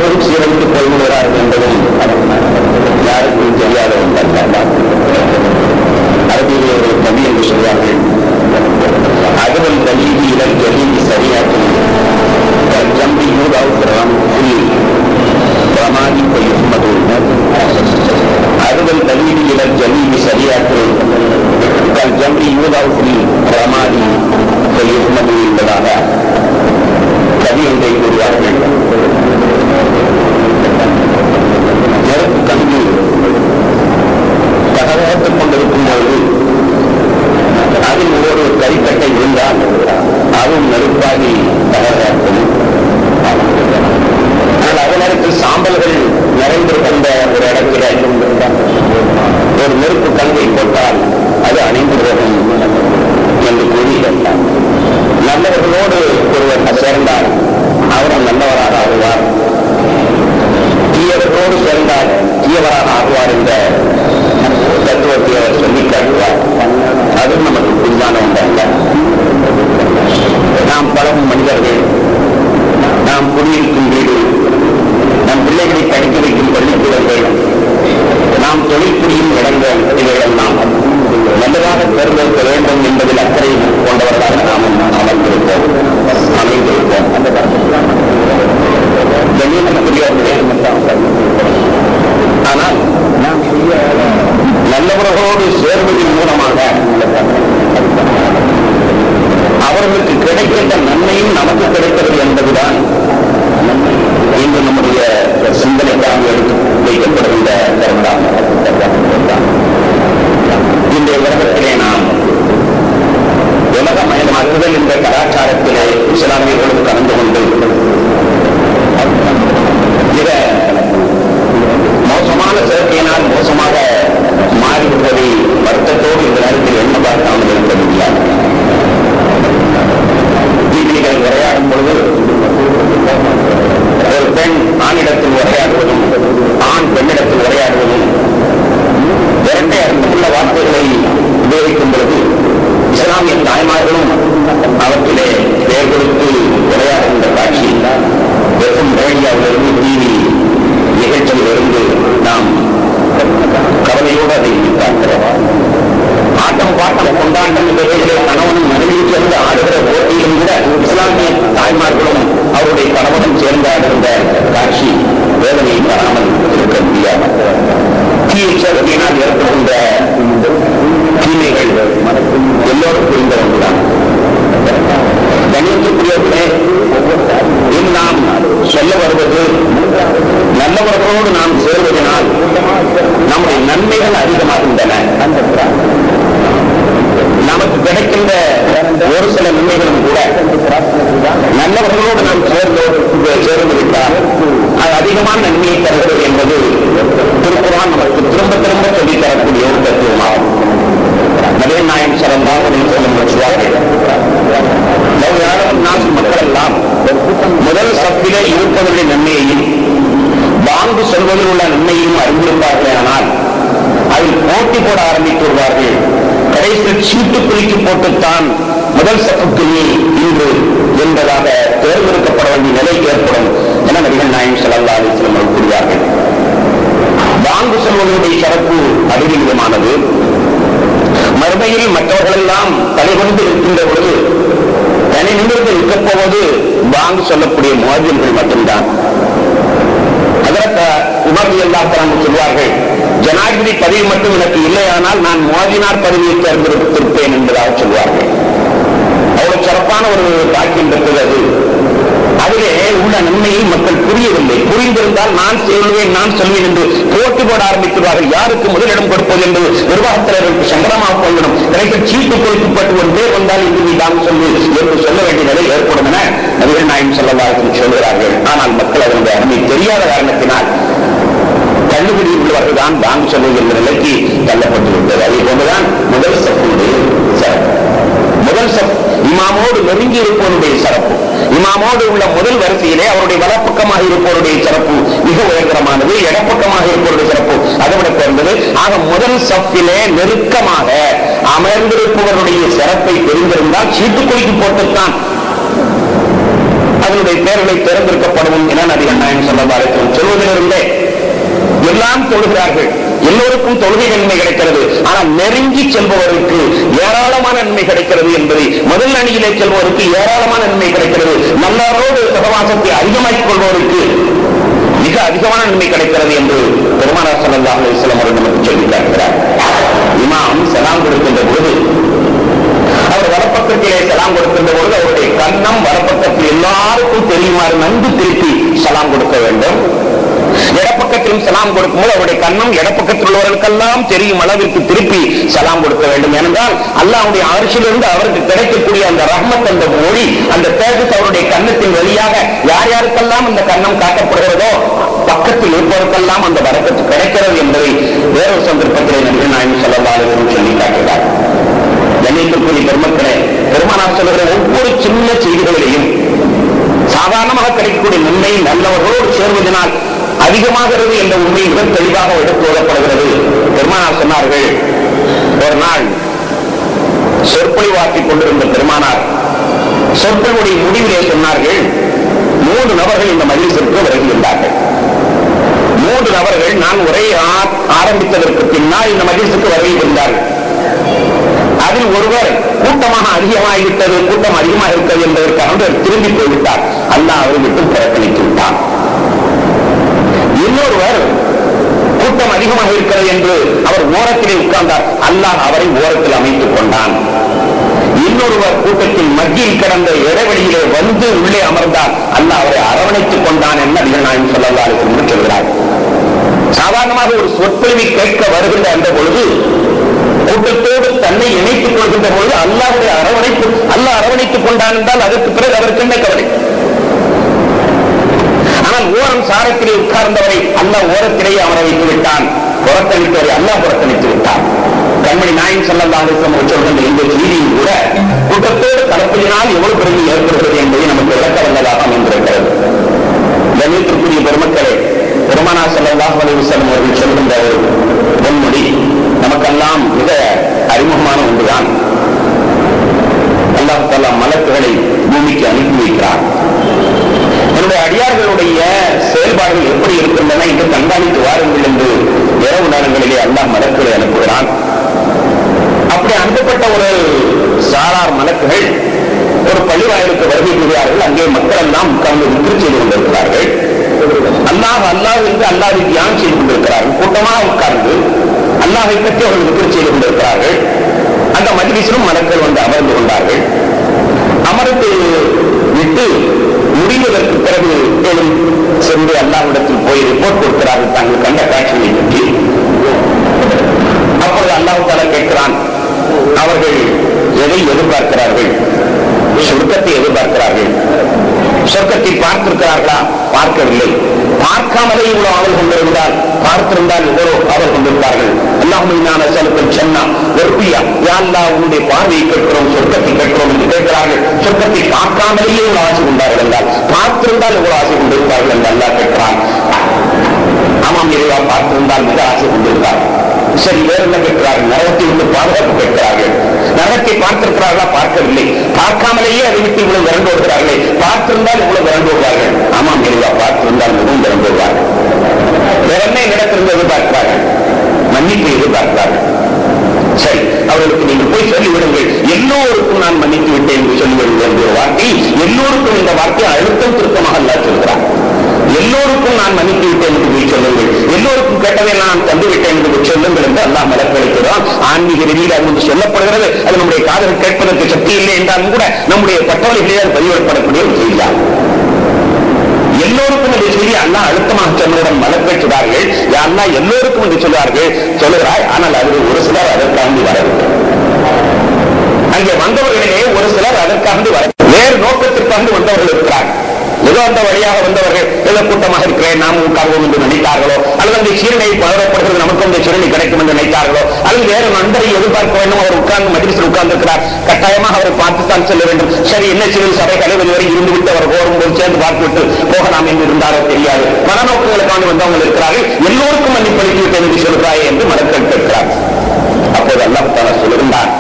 அவர்களும் சீரழித்துக் கொள்கிறார்கள் என்பதும் யாருக்கும் தெரியாத ஒன்றல்ல. அரபியிலே ஒரு கவி என்று சொல்வார்கள், அதுவல் கலீதி இலல் கலீதி சரியாக்கும் ஜம்பி யூதாவுக்கிறோம் பிரமாதி கொய்யுமது அதுவல் கலீதி இலல் ஜலீதி சரியாக்கும் ஜம்பி யூதாவுக்கு பிரமாதி கொய்யுமது என்பதாக கவி ஒன்றை கூறுவார்கள். நெருப்பு கங்கு தகவத்துக் கொண்டிருக்கும் பொழுது அதில் ஒரு கரிக்கட்டை விழுந்தால் அதுவும் நெருப்பாகி தகவலும். ஆனால் அதற்கு சாம்பல்கள் நிறைந்திருக்கின்ற ஒரு இடத்தில் ஒரு நெருப்பு கங்கை போட்டால் அது அணைந்து போகும் என்று கூறி நல்லவர்களோடு ஒருவர் சேர்ந்தால் அவரும் நல்லவராக ஆகுவார், தீயவர்களோடு சேர்ந்தால் தீயவராக ஆகுவார் என்ற தத்துவத்தை அவர் சொல்லிக் காட்டுவார். அதுவும் நமக்கு புதிதான ஒன்றல்ல. நாம் பழகும் மனிதர்கள், நாம் குடியிருக்கும் வீடு, நம் பிள்ளைகளை படிக்க வைக்கும் பள்ளிக்கூடங்கள், நாம் தொழில் புரியும் இடங்கள், இவைகளெல்லாம் நல்லதாக தேர்ந்தெடுக்க வேண்டும் என்பதில் அக்கறை கொண்டவர்களாக நாம் அமைந்திருப்போம். ஆனால் நல்லவர்களோடு சேர்வதன் மூலமாக அவர்களுக்கு கிடைக்கின்ற நன்மையும் நமக்கு கிடைக்கிறது என்பதுதான் இன்று நம்முடைய சிந்தனைக்காக எடுத்து வைக்கப்படுகின்ற கருத்தாகும். இன்றைய உலகத்திலே நாம் உலகமயமாக்குதல் என்ற கலாச்சாரத்திலே இஸ்லாமியர்களுக்கு கலந்து கொண்டு மிக மோசமான சேர்க்கையினால் மோசமாக மாறிவிட்டதை வருத்தத்தோடு இந்த நேரத்தில் என்ன பார்க்காமல் இருக்க முடியாது. நீங்கள் உரையாடும் பொழுது ஒரு பெண் ஆணிடத்தில் உரையாடுவதும் ஆண் பெண்ணிடத்தில் உரையாடுவதும் இரண்டே அர்த்தமுள்ள வார்த்தைகளை உபயோகிக்கும் பொழுது இஸ்லாமிய தாய்மார்களும் அவற்றிலே பெயர் கொடுத்து உரையாடுகின்ற காட்சி வெறும் ரேடியோவிலிருந்து டிவி நிகழ்ச்சியிலிருந்து நாம் கவலையோடு அதை பார்க்கிறோம். ஆட்டம் பாட்டம் கொண்டாட்டம் நிகழ்ச்சிகளை கணவனும் மனைவியும் சேர்ந்து ஆடுகிற போட்டியிலும் கூட இஸ்லாமிய தாய்மார்களும் அவருடைய கணவனும் சேர்ந்து ஆடுகின்ற காட்சி வேதனையை தராமல் இருக்க முடியாது. தீயச்சத்தினால் ஏற்படுகின்ற தீமைகள் எல்லோரும் புரிந்த ஒன்றுதான். கணியத்துக்குரியவர்களே, இன்று நாம் சொல்ல வருவது நல்லவர்களோடு நாம் சேர்வதனால் நம்முடைய நன்மைகள் அதிகமாகின்றன. நமக்கு கிடைக்கின்ற ஒரு சில நன்மைகளும் கூட நல்லவர்களோடு நாம் சேர்ந்து விட்டால் அது அதிகமான நன்மையை தருகிறது என்பது திருக்குர்ஆன் நமக்கு திரும்ப திரும்ப சொல்லித் தரக்கூடிய ஒரு தத்துவமாகும். நபிகள் நாயகம் ஸல்லல்லாஹு அலைஹி வஸல்லம் சொல்வார்கள், மக்கள் எல்லாம் முதல் சப்பிலே இருப்பவருடைய நன்மையையும் பாங்கு சொல்வதில் உள்ள நன்மையையும் அறிந்திருப்பார்கள். ஆனால் அதில் போட்டி போட ஆரம்பித்து வருவார்கள். கடைசியில் சீட்டு குலுக்கி போட்டுத்தான் முதல் சப்புக்கு நீ இன்று என்பதாக தேர்ந்தெடுக்கப்பட வேண்டிய நிலை ஏற்படும் என நபிகள் நாயகம் ஸல்லல்லாஹு அலைஹி வஸல்லம் கூறுவார்கள். பாங்கு சொல்வதனுடைய சிறப்பு அதிகமானது. மறுமையில் மற்றவர்கள் எல்லாம் தலைகொண்டு இருக்கின்ற பொழுது தனி நிமிர்ந்து இருக்கப் போவது பாங்கு சொல்லக்கூடிய முஅஜ்ஜின்கள் மட்டும்தான். அதற்கு உமர் ரலியல்லாஹு அன்ஹு சொல்வார்கள், ஜனாதிபதி பதவி மட்டும் எனக்கு இல்லையானால் நான் முஅஜ்ஜினார் பதவியை தேர்ந்தெடுத்திருப்பேன் என்பதாக சொல்வார்கள். அவ்வளவு சிறப்பான ஒரு பாக்கியம் பெற்றது அது. அதிலே உள்ள நன்மையை மக்கள் புரியவில்லை. புரிந்திருந்தால் நான் சொல்வேன் என்று போட்டி போட ஆரம்பிக்கிறார்கள். யாருக்கு முதலிடம் கொடுப்பது என்று நிர்வாகத்தினருக்கு சங்கடமாக போய்விடும். கிடைக்கும் சீட்டு கொடுக்கப்பட்டு ஒரு பேர் வந்தால் இன்று நீ தான் சொல்லு என்று சொல்ல வேண்டிய நிலை ஏற்படும் என நபிகள் நாயகம் ஸல்லல்லாஹு அலைஹி வஸல்லம் சொல்கிறார்கள். ஆனால் மக்கள் அதனுடைய அருமை தெரியாத காரணத்தினால் கண்டுபிடி உள்ளவர்கள் தான் வாங்க சொல்லுவது என்ற நிலைக்கு தள்ளப்பட்டுவிட்டது. அதே போன்றுதான் முதல் சப்புடைய சிறப்பு. முதல் சப் இமாமோடு நெருங்கி இருப்பவருடைய சிறப்பு, இமாமோடு உள்ள முதல் வரிசையிலே அவருடைய வலப்பக்கமாக இருப்பவருடைய சிறப்பு மிக உயர்தரமானது. இடப்பக்கமாக இருப்பவருடைய சிறப்பு அதை விட பிறந்தது. ஆக முதல் சப்பிலே நெருக்கமாக அமர்ந்திருப்பவருடைய சிறப்பை தெரிந்திருந்தால் சீட்டு குலுக்கி போட்டுத்தான் அதனுடைய பெயர்களை தேர்ந்தெடுக்கப்படும் என நபிகள் நாயகம் ஸல்லல்லாஹு அலைஹி வஸல்லம் சொல்வதிலிருந்தே எல்லாம் தொழுகிறார்கள், எல்லோருக்கும் தொழுகை நன்மை கிடைக்கிறது. ஆனால் நெருங்கி செல்பவருக்கு ஏராளமான நன்மை கிடைக்கிறது என்பதை, முதல் அணியிலே செல்பவருக்கு ஏராளமான நன்மை கிடைக்கிறது, நல்லாரோடு சகவாசத்தை அதிகமாக்கிக் கொள்பவருக்கு மிக அதிகமான நன்மை கிடைக்கிறது என்று பெருமானார் ஸல்லல்லாஹு அலைஹி வஸல்லம் அவர்கள் நமக்கு சொல்லிக் காட்டுகிறார். இமாம் சலாம் கொடுக்கின்ற பொழுது, அவர் வலப்பக்கத்திலே சலாம் கொடுக்கின்ற பொழுது அவருடைய கன்னம் வலப்பக்கத்தில் எல்லாருக்கும் தெரியுமாறு நன்கு திருப்பி சலாம் கொடுக்க வேண்டும். இடப்பக்கத்திலும் சலாம் கொடுக்கும்போது அவருடைய கண்ணம் இடப்பக்கத்தில் உள்ளவர்களுக்கெல்லாம் தெரியும் அளவிற்கு திருப்பி சலாம் கொடுக்க வேண்டும். ஏனென்றால் அல்லாஹ்வுடைய அரிசியிலிருந்து அவருக்கு கிடைக்கக்கூடிய அந்த ரஹ்மத், அந்த மொழி, அந்த தேஜஸ் அவருடைய கன்னத்தின் வழியாக யார் யாருக்கெல்லாம் அந்த கண்ணம் காட்டப்படுகிறதோ பக்கத்தில் இருப்பவருக்கெல்லாம் அந்த பரக்கத்து கிடைக்கிறது என்பதை வேறொரு சந்தர்ப்பத்திலே நபிகள் நாயகம் ஸல்லல்லாஹு அலைஹி வஸல்லம் சொல்லி காட்டுகிறார். கண்ணியத்திற்குரிய பெருமக்களே, பெருமானார் சொல்லுகிற ஒவ்வொரு சின்ன செய்திகளிலேயும் சாதாரணமாக கிடைக்கக்கூடிய நன்மை நல்லவர்களோடு சேர்வதனால் அதிகமாகிறது என்ற உண்மை மிக தெளிவாக எடுத்து வரப்படுகிறது. பெருமானார் சொன்னார்கள், ஒரு நாள் சொற்பொழிவாக்கிக் கொண்டிருந்த பெருமானார் சொற்பொழிவுடைய முடிவிலே சொன்னார்கள், 3 நபர்கள் இந்த மஜ்லிஸிற்கு வருகின்றார்கள். 3 நபர்கள் நான் உரையை ஆரம்பித்ததற்கு பின்னால் இந்த மஜ்லிஸுக்கு வருகின்றார்கள். அதில் ஒருவர் கூட்டமாக அதிகமாகிவிட்டது, கூட்டம் அதிகமாக இருக்கிறது என்பதற்காக திரும்பி போய்விட்டார். அல்லாஹ் அவரை விட்டு புறக்கணித்து விட்டார். இன்னொருவர் கூட்டம் அதிகமாக இருக்கிறது என்று அவர் ஓரத்திலே உட்கார்ந்தார். அல்லாஹ் அவரை ஓரத்தில் அமைத்துக் கொண்டான். இன்னொருவர் கூட்டத்தின் மத்தியில் கிடந்த இடைவெளியிலே வந்து உள்ளே அமர்ந்தார். அல்லாஹ் அவரை அரவணைத்துக் கொண்டான் என்று நபிகள் நாயகம் ஸல்லல்லாஹு அலைஹி வஸல்லம் சொல்கிறார். சாதாரணமாக ஒரு சொற்பொழிவை கேட்க வருகின்ற அந்த பொழுது கூட்டத்தோடு தன்னை இணைத்துக் கொள்கின்ற பொழுது அல்லாஹ்வுடைய அரவணைப்பு, அல்லாஹ் அரவணைத்துக் கொண்டான் என்றால் அதற்கு பிறகு அவருக்கு என்ன கவலை? ஆனால் ஓரம் சாரத்திலே உட்கார்ந்தவரை அல்லாஹ் ஓரத்திலேயே அமர வைத்து விட்டான். புறக்கணித்தவரை அல்லாஹ் புறக்கணித்து விட்டான். கண்மணி நாயகம் ஸல்லல்லாஹு அலைஹி வஸல்லம் சொல்கின்ற இந்த செய்தியும் கூட கூட்டத்தோடு கலப்பதினால் எவ்வளவு பெருமை ஏற்படுகிறது என்பதை நமக்கு விளக்க வல்லதாக அமைந்திருக்கிறது. கண்ணியத்திற்குரிய பெருமக்களே, பெருமானார் ஸல்லல்லாஹு அலைஹி வஸல்லம் அவர்கள் சொல்கின்ற ஒரு பொன்மொழி நமக்கெல்லாம் மிக அறிமுகமான ஒன்றுதான். அல்லாஹ் தஆலா மலக்குகளை பூமிக்கு அனுப்பி வைக்கிறார். என்னுடைய அடியார்களுடைய செயல்பாடுகள் எப்படி இருக்கின்றன என்று கண்காணித்து வாருங்கள் என்று இரவு நேரங்களிலே அல்லாஹ் மலக்குகளை அனுப்புகிறான். அப்படி அனுப்பப்பட்ட ஒரு சாரார் மலக்குகள் ஒரு பள்ளிவாயிலுக்கு வருகை புரிகிறார்கள். அங்கே மக்கள் எல்லாம் உட்கார்ந்து விக்கிர் செய்து கொண்டிருக்கிறார்கள். அல்லாஹ் அல்லாஹ் என்று அல்லாஹ்வை தியானம் செய்து கொண்டிருக்கிறார்கள். கூட்டமாக உட்கார்ந்து அல்லாஹ்வை பற்றி அவர்கள் விக்கிர் செய்து கொண்டிருக்கிறார்கள். அந்த மஜ்லிஸிலும் மலக்குகள் வந்து அமர்ந்து கொண்டார்கள். அமர்ந்து விட்டு முடிவதற்கு பிறகு சென்று அல்லாஹ்விடத்தில் போய் ரிப்போர்ட் கொடுக்கிறார்கள் தாங்கள் கண்ட காட்சியை பற்றி. அப்பொழுது அல்லாஹ் தஆலா கேட்கிறான், அவர்கள் எதை எதிர்பார்க்கிறார்கள்? சொர்க்கத்தை எதிர்பார்க்கிறார்கள். சொர்க்கத்தை பார்த்திருக்கிறார்களா? பார்க்கவில்லை. பார்க்காமலே இவ்வளவு அவள் கொண்டிருந்தால், பார்த்திருந்தால் இவ்வளவு அவள் கொண்டிருப்பார்கள். அல்லாஹ்வுடைய செலுத்தல் சொன்னா வெறுப்பியா யா அல்லாஹ் உன்னுடைய பார்வையை கேட்கிறோம், சொர்க்கத்தை கேட்கிறோம் என்று கேட்கிறார்கள். சொர்க்கத்தை பார்க்காமலேயே இவ்வளவு ஆசை கொண்டார்கள் என்றால், பார்த்திருந்தால் இவ்வளவு ஆசை கொண்டிருப்பார்கள் என்று அல்லாஹ் கேட்கிறான். ஆமாம் இறைவா, பார்த்திருந்தால் மிக ஆசை கொண்டிருந்தார். சரி, வேறு என்ன கேட்கிறார்கள்? நரகத்தை விட்டு பாதுகாப்பு கேட்கிறார்கள். நரகத்தை பார்த்திருக்கிறார்களா? பார்க்கவில்லை. பார்க்காமலேயே அதை விட்டு இவ்வளவு விரண்டு வருகிறார்களே, பார்த்திருந்தால் இவ்வளவு விரண்டு வருவார்கள். ஆமாம் இறைவா, பார்த்திருந்தால் மிகவும் விரண்டு வருவார்கள். வேற என்ன இடத்திலிருந்து எதிர்பார்க்கிறார்கள்? மன்னிப்பை எதிர்பார்க்கிறார்கள். சரி, அவர்களுக்கு நீங்கள் போய் சொல்லிவிடுங்கள், எல்லோருக்கும் நான் மன்னித்து விட்டேன் என்று சொல்லிவிடுங்கள் என்ற ஒரு வார்த்தை, எல்லோருக்கும் இந்த வார்த்தையை அழுத்தம் திருத்தமாக அல்லாஹ் சொல்கிறார். எல்லோருக்கும் நான் மன்னித்து விட்டேன் என்று போய் சொல்லுங்கள், எல்லோருக்கும் கேட்டதை நான் தந்து விட்டேன் என்று சொல்லுங்கள் என்று அல்லாஹ் மலக்களிக்கிறான். ஆன்மீக ரீதியில் அது வந்து சொல்லப்படுகிறது. அது நம்முடைய காதல் கேட்பதற்கு சக்தி இல்லை என்றாலும் கூட நம்முடைய பட்டவழிகளில் பதிவிடப்படக்கூடிய ஒரு செய்தியாகும். எல்லோருக்கும் என்று சொல்லி அல்லாஹ் அழுத்தமாக சொன்னவுடன் மலக்கள் சொல்றார்கள், அல்லாஹ் எல்லோருக்கும் என்று சொல்லுகிறாய். ஆனால் அதில் ஒரு சிலர் அதற்காண்டி வரவில்லை. அங்கே வந்தவர்களிலே ஒரு சிலர் அதற்காண்டி வர வேறு நோக்கத்திற்காண்டி வந்தவர்கள் இருக்கிறார்கள். ஏதோ அந்த வழியாக வந்தவர்கள் ஏதோ கூட்டமாக இருக்கிறேன் நாம் உட்கார்வோம் என்று நினைத்தார்களோ, அல்லது அந்த சீரனை பலரப்படுகிறது நமக்கு அந்த சீரணை கிடைக்கும் என்று நினைத்தார்களோ, அல்லது வேறு நண்பரை எதிர்பார்க்க வேண்டும். அவர் உட்கார்ந்து மஜ்லிஸில் உட்கார்ந்து இருக்கிறார், கட்டாயமாக அவரை பார்த்துத்தான் செல்ல வேண்டும். சரி, என்ன சிவில் சபை தலைவர் வரை இருந்துவிட்டு அவர் போகும்போது சேர்ந்து பார்த்துவிட்டு போகலாம் என்று இருந்தாரோ தெரியாது. மனநோக்கங்களுக்கான வந்தவங்க இருக்கிறார்கள். எல்லோருக்கும் மன்னிப்பளித்து விட்டேன் என்று சொல்கிறாயே என்று மனக்கள் கேட்கிறார். அப்போது அல்லாஹ் தஆலா சொல்லுகின்றான்,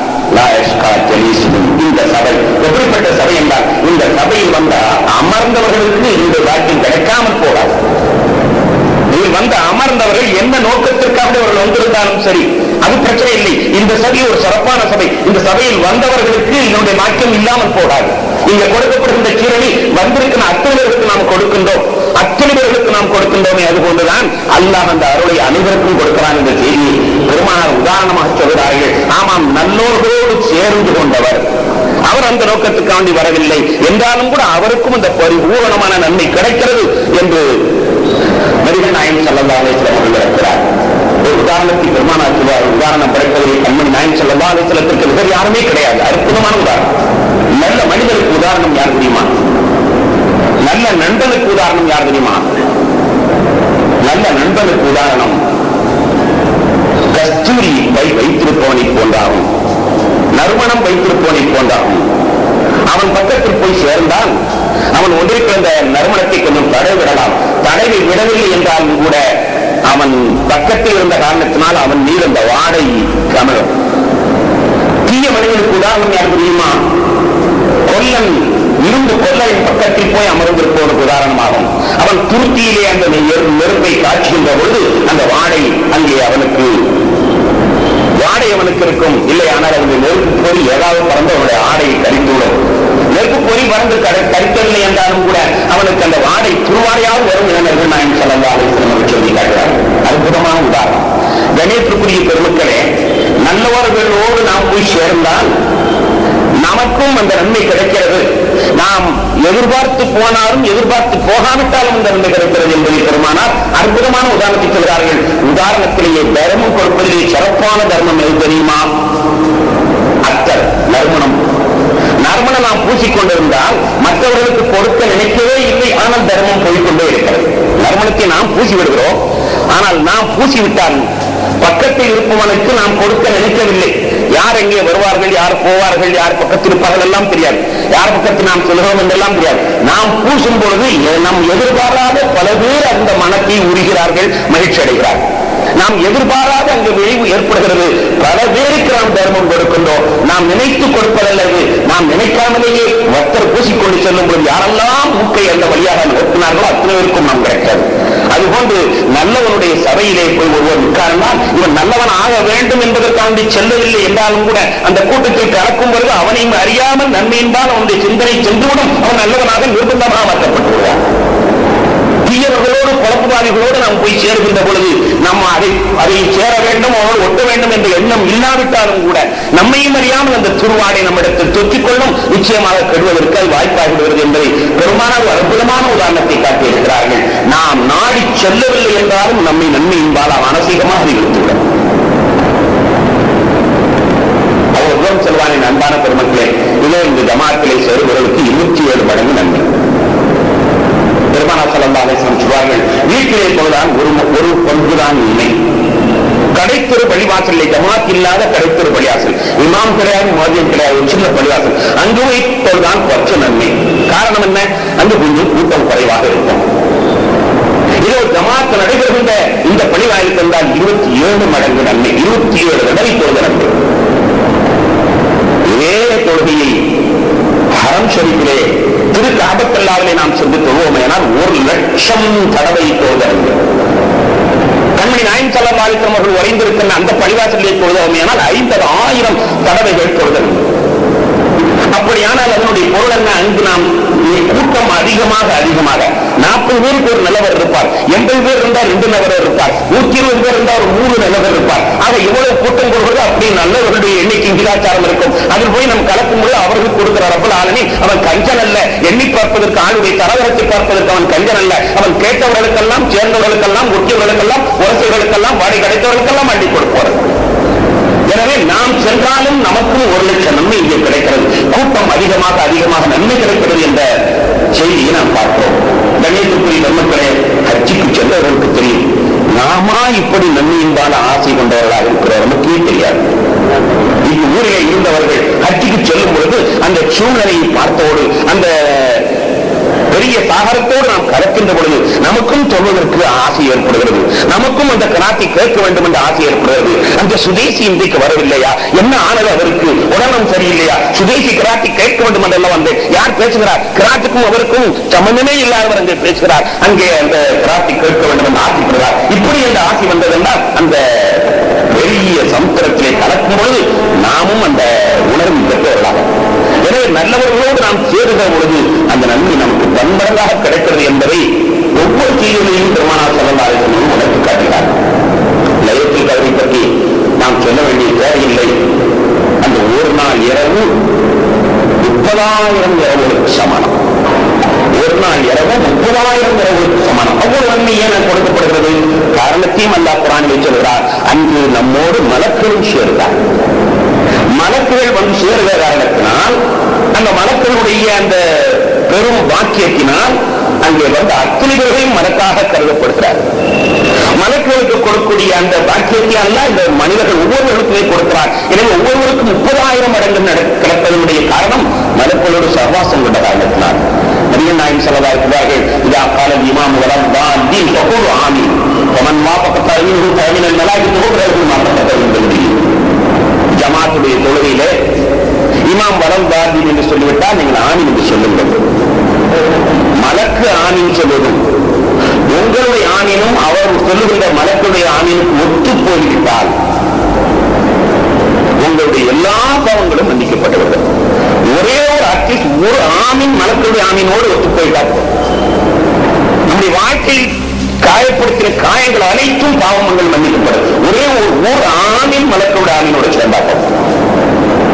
இந்த சபை எப்படிப்பட்ட சபை என்றால், இந்த சபையில் வந்த அமர்ந்தவர்கள் என்ன நோக்கத்திற்காக அவர்கள் வந்திருந்தாலும் சரி, அது பிரச்சனை இல்லை. இந்த சபை ஒரு சிறப்பான சபை. இந்த சபையில் வந்தவர்களுக்கு இதனுடைய மாற்றம் இல்லாமல் போகாது. இங்க கொடுக்கப்படுகின்ற கீரணி வந்திருக்கிற அத்தனை பேருக்கு நாம் கொடுக்கின்றோம், அத்தனை பேர்களுக்கு நாம் கொடுக்கின்றோமே. அதுபோன்றுதான் அல்லாஹ் அந்த அருளை அனைவருக்கும் கொடுக்கிறான் என்ற செய்தியை பெருமானார் உதாரணமாக சொல்கிறார்கள். ஆமாம், நல்லோர்களோடு சேர்ந்து கொண்டவர் அவர் அந்த நோக்கத்துக்காண்டி வரவில்லை என்றாலும் கூட அவருக்கும் இந்த பரிபூரணமான நன்மை கிடைக்கிறது என்று நபிகள் நாயகம் ஸல்லல்லாஹு அலைஹி வஸல்லம் அவர்கள் இருக்கிறார். ஒரு உதாரணத்துக்கு பெருமானார் சொல்வார், உதாரணம் படைப்பதில் கண்மணி நாயகம் ஸல்லல்லாஹு அலைஹி வஸல்லத்திற்கு வேறு யாருமே கிடையாது. அற்புதமான உதாரணம். நல்ல மனிதனுக்கு உதாரணம் யார் தெரியுமா? நல்ல நண்பனுக்கு உதாரணம் யார் தெரியுமா? நல்ல நண்பனுக்கு உதாரணம் கஸ்தூரி வைத்திருப்பவனை போன்றாகும், நறுமணம் வைத்திருப்பவனை போன்றாகும். அவன் பக்கத்தில் போய் சேர்ந்தால் அவன் ஒன்றிருக்கிற அந்த நறுமணத்தை கொஞ்சம் தடை விடலாம். தடவை விடவில்லை என்றாலும் கூட அவன் பக்கத்தில் இருந்த காரணத்தினால் அவன் மீது அந்த வாடை கமலும். தீய மனிதனுக்கு உதாரணம் யார் தெரியுமா? கொல்லன் இருந்து கொல்லன் பக்கத்தில் போய் அமர்ந்திருப்பவனுக்கு உதாரணமாகும். அவன் துருத்தியிலே அந்த நெருப்பை காய்ச்சுகின்ற பொழுது அந்த வாடை அங்கே அவனுக்கு இருக்கும். இல்லை, ஆனால் அவனுடைய நெருப்பு பொறி ஏதாவது பறந்து அவனுடைய ஆடையை கரித்துவிடும். நெருப்பு பொறி பறந்து கரிக்கவில்லை என்றாலும் கூட அவனுக்கு அந்த வாடை துருவாடையாவது வரும் என நபிகள் நாயகம் ஸல்லல்லாஹு அலைஹி வஸல்லம் சொல்லி காட்டுகிறார். அற்புதமான உதாரணம். கணேசத்துக்குரிய பெருமக்களே, நல்லவர்களோடு நாம் போய் சேர்ந்தால் நமக்கும் அந்த நன்மை கிடைக்கிறது. நாம் எதிர்பார்த்து போனாலும் எதிர்பார்த்து போகாவிட்டாலும் இந்த நன்மை கிடைக்கிறது என்பதை பெருமானார் அற்புதமான உதாரணத்தை சொல்கிறார்கள். உதாரணத்திலேயே தர்மம் கொடுப்பதிலே சிறப்பான தர்மம் எது தெரியுமா? அத்தர், நறுமணம். நறுமணம் நாம் பூசிக்கொண்டிருந்தால் மற்றவர்களுக்கு கொடுக்க நினைக்கவே இல்லை, ஆனால் தர்மம் போய்கொண்டே இருக்கிறது. நறுமணத்தை நாம் பூசி விடுகிறோம், ஆனால் நாம் பூசிவிட்டால் பக்கத்தில் இருப்பவனுக்கு நாம் கொடுக்க நினைக்கவில்லை. யார் எங்கே வருவார்கள், யார் போவார்கள், யார் பக்கத்தில் இருப்பார்கள் எல்லாம் தெரியாது, யார் பக்கத்தில் நாம் சொல்கிறோம் என்றெல்லாம் தெரியாது. நாம் பூசும் பொழுது நாம் எதிர்பாராத பல பேர் அந்த மனத்தை உரிகிறார்கள், மகிழ்ச்சி அடைகிறார்கள். நாம் எதிர்பாராத அங்கு விளைவு ஏற்படுகிறது. பல பேருக்கு நாம் தர்மம் கொடுக்கின்றோம். நாம் நினைத்து கொடுப்பதல்லது, நாம் நினைக்காமலேயே ஒருத்தர் பூசிக்கொண்டு செல்லும் பொழுது யாரெல்லாம் மூக்கை அந்த வழியாக நிறுத்தினார்களோ அத்தனை பேருக்கும் நாம் கிடைக்கிறது. அதுபோன்று நல்லவனுடைய சபையிலே போய் ஒருவர் உட்கார்ந்தால் இவன் நல்லவன் ஆக வேண்டும் என்பதற்காண்டி செல்லவில்லை என்றாலும் கூட அந்த கூட்டத்தில் கலக்கும் பொழுது அவனையும் அறியாமல் நன்மையின்பால் அவனுடைய சிந்தனை சென்றுவிடும். அவன் நல்லவனாக நிர்பந்தமாக மாற்றப்பட்டு விடுவான். தீயவர்களோடு குழப்பவாதிகளோடு நாம் போய் சேர்கின்ற பொழுது நம்ம அதை சேர வேண்டும், அவரோடு ஒட்ட வேண்டும் என்ற எண்ணம் இல்லாவிட்டாலும் கூட நம்மையும் அறியாமல் அந்த துருவாடை நம்மிடத்தில் தொற்றிக்கொள்ளும், நிச்சயமாக கெடுவதற்கு அது வாய்ப்பாகிவிடுகிறது என்பதை பெருமானார் அற்புதமான உதாரணத்தை காட்டியிருக்கிறார்கள். நாம் நாடி செல்லவில்லை என்றாலும் நம்மை நன்மையின்பால் மானசீகமாக அறிவித்துவிடும். அவர் செல்வானே அன்பான பெருமக்களே, இதோ இந்த ஜமாத்திலே சேருபவர்களுக்கு 207 மடங்கு நன்மை. பெருமானார் ஸல்லல்லாஹு அலைஹி வஸல்லம் சொல்வார்கள், வீட்டிலே போதுதான் ஒரு பங்குதான் உண்மை. கடைத்தெரு பள்ளிவாசல், ஜமாத் இல்லாத கடைத்தெரு பள்ளிவாசல், இமாம் கிடையாது, முஅத்தின் கிடையாது, ஒரு சின்ன பள்ளிவாசல், அங்கு வைப்பதுதான் குறைச்ச நன்மை. காரணம் என்ன? அங்கு கொஞ்சம் கூட்டம் குறைவாக இருக்கும். இதோ ஜமாத் நடைபெறுகின்ற இந்த பள்ளிவாயிலுக்கு வந்தால் 27 மடங்கு நன்மை, 27 தடவை தொழுத நன்மை. இதே தொழுகையை ஹரம் ஷரீஃபிலே திரு காபத்துல்லாஹ்விலே நாம் சென்று தொழுவோமே ஆனால் 1,00,000 தடவை தொழுத நன்மை. கண்மணி நாயகம் ஸல்லல்லாஹு அலைஹி வஸல்லம் அவர்கள் வரைந்திருக்கின்ற அந்த பள்ளிவாசலிலே தொழுதோமே ஆனால் 50,000 தடவைகள் தொழுத நன்மை. அப்படியானால் அதனுடைய பொருள் என்ன? அங்கு நாம் கூட்டம் அதிகமாக 40 பேருக்கு ஒரு நிலவர் இருப்பார், 80 பேர் இருந்தால் 2 நிலவர் இருப்பார், 120 பேர் இருந்தால் ஒரு 3 நிலவர் இருப்பார். ஆக இவ்வளவு கூட்டம் கொடுக்கிறது அப்படி நல்லவர்களுடைய எண்ணிக்கை விகிதாச்சாரம் இருக்கும். அதில் போய் நம் கலக்கும் பொழுது அவர்கள் கொடுக்கிற ரப்பல் ஆலமீன் அவன் கஞ்சன் அல்ல. எண்ணி பார்ப்பதற்கு, ஆளுடைய தரவரத்தை பார்ப்பதற்கு அவன் கஞ்சன் அல்ல. அவன் கேட்டவர்களுக்கெல்லாம், சேர்ந்தவர்களுக்கெல்லாம், ஒட்டியவர்களுக்கெல்லாம், உரசைகளுக்கெல்லாம், வாடகை கிடைத்தவர்களுக்கெல்லாம் அள்ளி கொடுப்பார். எனவே நாம் சென்றாலும் நமக்கும் 1,00,000 நன்மை இங்கே கிடைக்கிறது. கூட்டம் அதிகமாக நன்மை கிடைக்கிறது என்ற செய்தியை நாம் பார்க்கிறோம். கணேசத்துக்குரிய பெருமக்களே, ஹஜ்ஜுக்கு சென்றவர்களுக்கு தெரியும், நாமா இப்படி நன்மையின்பால் ஆசை கொண்டவர்களாக இருக்கிறோம், நமக்கே தெரியாது. இந்த ஊரிலே இருந்தவர்கள் ஹஜ்ஜுக்கு செல்லும் பொழுது அந்த சூழ்நிலையை பார்த்தோடு, அந்த பெரிய சாகரத்தோடு நாம் கலக்கின்ற பொழுது நமக்கும் சொல்வதற்கு ஆசை ஏற்படுகிறது, நமக்கும் அந்த கிராத்தை கேட்க வேண்டும் என்ற ஆசை ஏற்படுகிறது. அந்த சுதேசி இன்றைக்கு வரவில்லையா, என்ன ஆனது, அவருக்கு உடனம் சரியில்லையா, சுதேசி கிராத்தை கேட்க வேண்டும் என்றெல்லாம் வந்து யார் பேசுகிறார்? கிராத்துக்கும் அவருக்கும் சம்பந்தமே இல்லாதவர் அங்கே பேசுகிறார். அங்கே அந்த கிராத்தை கேட்க வேண்டும் என்று ஆசைப்படுகிறார். இப்படி அந்த ஆசை வந்தது இன்று நம்மோடு மலக்களும் சேர்ந்தார். மலக்குகள் வந்து சேருகிற காரணத்தினால் அந்த மலக்களுடைய அந்த பெரும் வாக்கியத்தினால் அங்கே வந்து அத்தனை பேர்களையும் மலக்காக கருதப்படுகிறார். மலக்குகளுக்கு கொடுக்கக்கூடிய அந்த பாக்கியத்தை அல்ல இந்த மனிதர்கள் ஒவ்வொருவருக்குமே கொடுக்கிறார். எனவே ஒவ்வொருவருக்கும் 30,000 மடங்கு கிடப்பதனுடைய காரணம் மலக்குகளோடு சர்வாசம் கொண்ட காரணத்தினால். நபிகள் நாயகம் ஸல்லல்லாஹு அலைஹி வஸல்லம் இதா கால இமாம் வலம் தாதீன் ஃபகுல் ஆமீன் ஃபமன் வாஃபக தஅமீனு தஅமீனல் மலாயிகத்து வபரஹு மா தஅமீன். ஜமாத்துடைய தொழுகையிலே இமாம் வலம் தாதீன் என்று சொல்லிவிட்டால் நீங்கள் ஆமீன் என்று சொல்லுங்கள். மலக்கு ஆமீன் சொல்வதும் உங்களுடைய ஆமீனும் அவர் சொல்லுகின்ற மலக்குடைய ஆமீனுக்கு ஒத்து போய்விட்டால் உங்களுடைய எல்லா பாவங்களும் மன்னிக்கப்பட்டுவிடும். ஒரே ஒரு அட்லீஸ்ட் ஒரு ஆமீன் மலக்குடைய ஆமீனோடு ஒத்து போயிட்டார். நம்முடைய வாழ்க்கையில் காயப்படுத்தின காயங்கள் அனைத்தும் பாவங்கள் மன்னிக்கப்படும். ஒரே ஒரு ஆமீன் மலக்குடைய ஆமீனோடு சேர்ந்தார்கள்.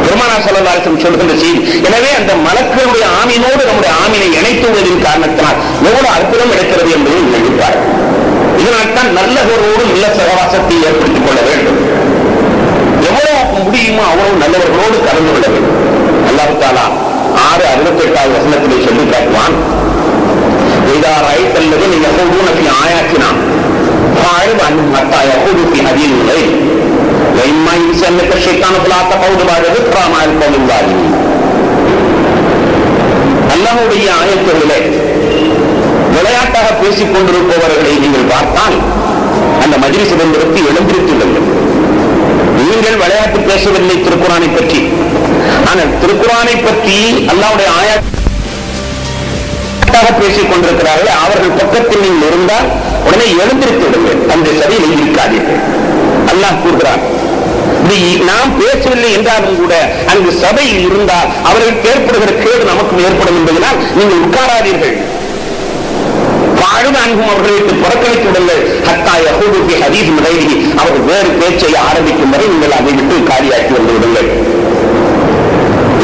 பெருமானார் ஸல்லல்லாஹு அலைஹி வஸல்லம் சொல்லுகின்ற செய்தி. எனவே அந்த மலக்குடைய ஆமீனோடு நம்முடைய ஆமீனை இணைத்துவதன் காரணத்தினால் எவ்வளவு அற்புதம் இருக்கிறது என்பதை நினைப்பார். இதனால் தான் நல்லவர்களோடு நல்ல சகவாசத்தை ஏற்படுத்திக் கொள்ள வேண்டும். எவ்வளவு முடியுமோ அவ்வளவு நல்லவர்களோடு கலந்து கொள்ள வேண்டும். அல்லாஹ் தஆலா 6:68 வசனத்திலே சொல்லி காட்டுவான். இதா ரஅய்தல்லதீன யகூதுன ஃபீ ஆயாத்தினா ஃபஅரித் அன்ஹும் ஹத்தா யகூது ஃபீ ஹதீஸின் கைர் وإما ينسينك الشيطان فلا تقعد بعد ذكرى مع القوم الظالمين. அல்லாஹ்வுடைய ஆயத்துகளிலே விளையாட்டாக பேசிக் கொண்டிருப்பவர்களை நீங்கள் பார்த்தால் அந்த மஜ்லிஸிலிருந்து எழுந்திருத்துள்ளீர்கள். நீங்கள் விளையாட்டு பேசவில்லை திருக்குரானை பற்றி. ஆனால் திருக்குரானை பற்றி அல்லாஹ்வுடைய ஆயத்தாக பேசிக் கொண்டிருக்கிறார்கள். அவர்கள் பக்கத்தில் நீங்கள் இருந்தால் உடனே எழுந்திருத்துள்ளீர்கள். அந்த சபையில் இருக்காதீர்கள். அல்லாஹ் கூறுகிறார், நாம் பேசவில்லை என்றாலும் கூட அங்கு சபையில் இருந்தால் அவர்களுக்கு ஏற்படுகிற கேடு நமக்கும் ஏற்படும் என்பதனால் நீங்கள் உட்காராதீர்கள். வாழ்வு அன்பும் அவர்களுக்கு புறக்கணித்து விடுங்கள். ஹத்தா யகூது ஃபீ ஹதீஸின் கைரிஹி, அவர்கள் வேறு பேச்சை ஆரம்பிக்கும் வரை நீங்கள் அதை விட்டு காலியாக்கி வந்து விடுங்கள்.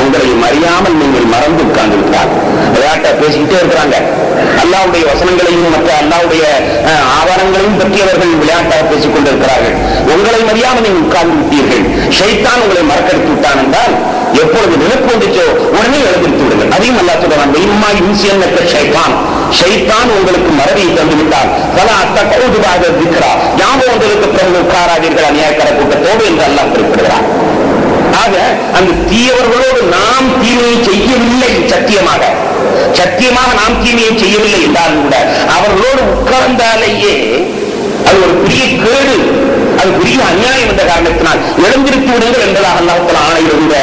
உங்களை அறியாமல் நீங்கள் மறந்து உட்கார்ந்திருக்கிறார். விளையாட்டா பேசிக்கிட்டே இருக்கிறாங்க. அல்லாஹ்வுடைய வசனங்களையும் மற்ற அல்லாஹ்வுடைய ஆவணங்களையும் பற்றியவர்கள் விளையாட்டாக பேசிக் கொண்டிருக்கிறார்கள். உங்களை அறியாமல் நீங்கள் உட்கார்ந்து விட்டீர்கள். ஷைத்தான் உங்களை மறக்கடித்து விட்டான் என்றால் எப்பொழுது நினைப்பு வந்துச்சோ உடனே எழுதித்து விடுங்கள். அதையும் அல்லாஹ் சொல்றான், இம்மா இன்சியன்னக ஷைத்தான், ஷைத்தான் உங்களுக்கு மறதியை தந்து விட்டால் ஃபலா தகூது பஅத ذிக்ரா, ஞாபகம் வந்ததற்கு பிறகு உட்காராதீர்கள் அநியாயக்கார கூட்டத்தோடு என்று அல்லாஹ் குறிப்பிடுகிறார். ஆக அந்த தீயவர்களோடு நாம் தீமையை செய்யவில்லை. சத்தியமாக நாம் தீமையை செய்யவில்லை என்றாலும் கூட அவர்களோடு உட்கார்ந்தாலேயே அது ஒரு பெரிய கேடு, அது பெரிய அநியாயம் என்ற காரணத்தினால் எழுந்திருத்து விடுங்கள் என்பதாக அல்லாஹ் தஆலா ஆணையிடுகிற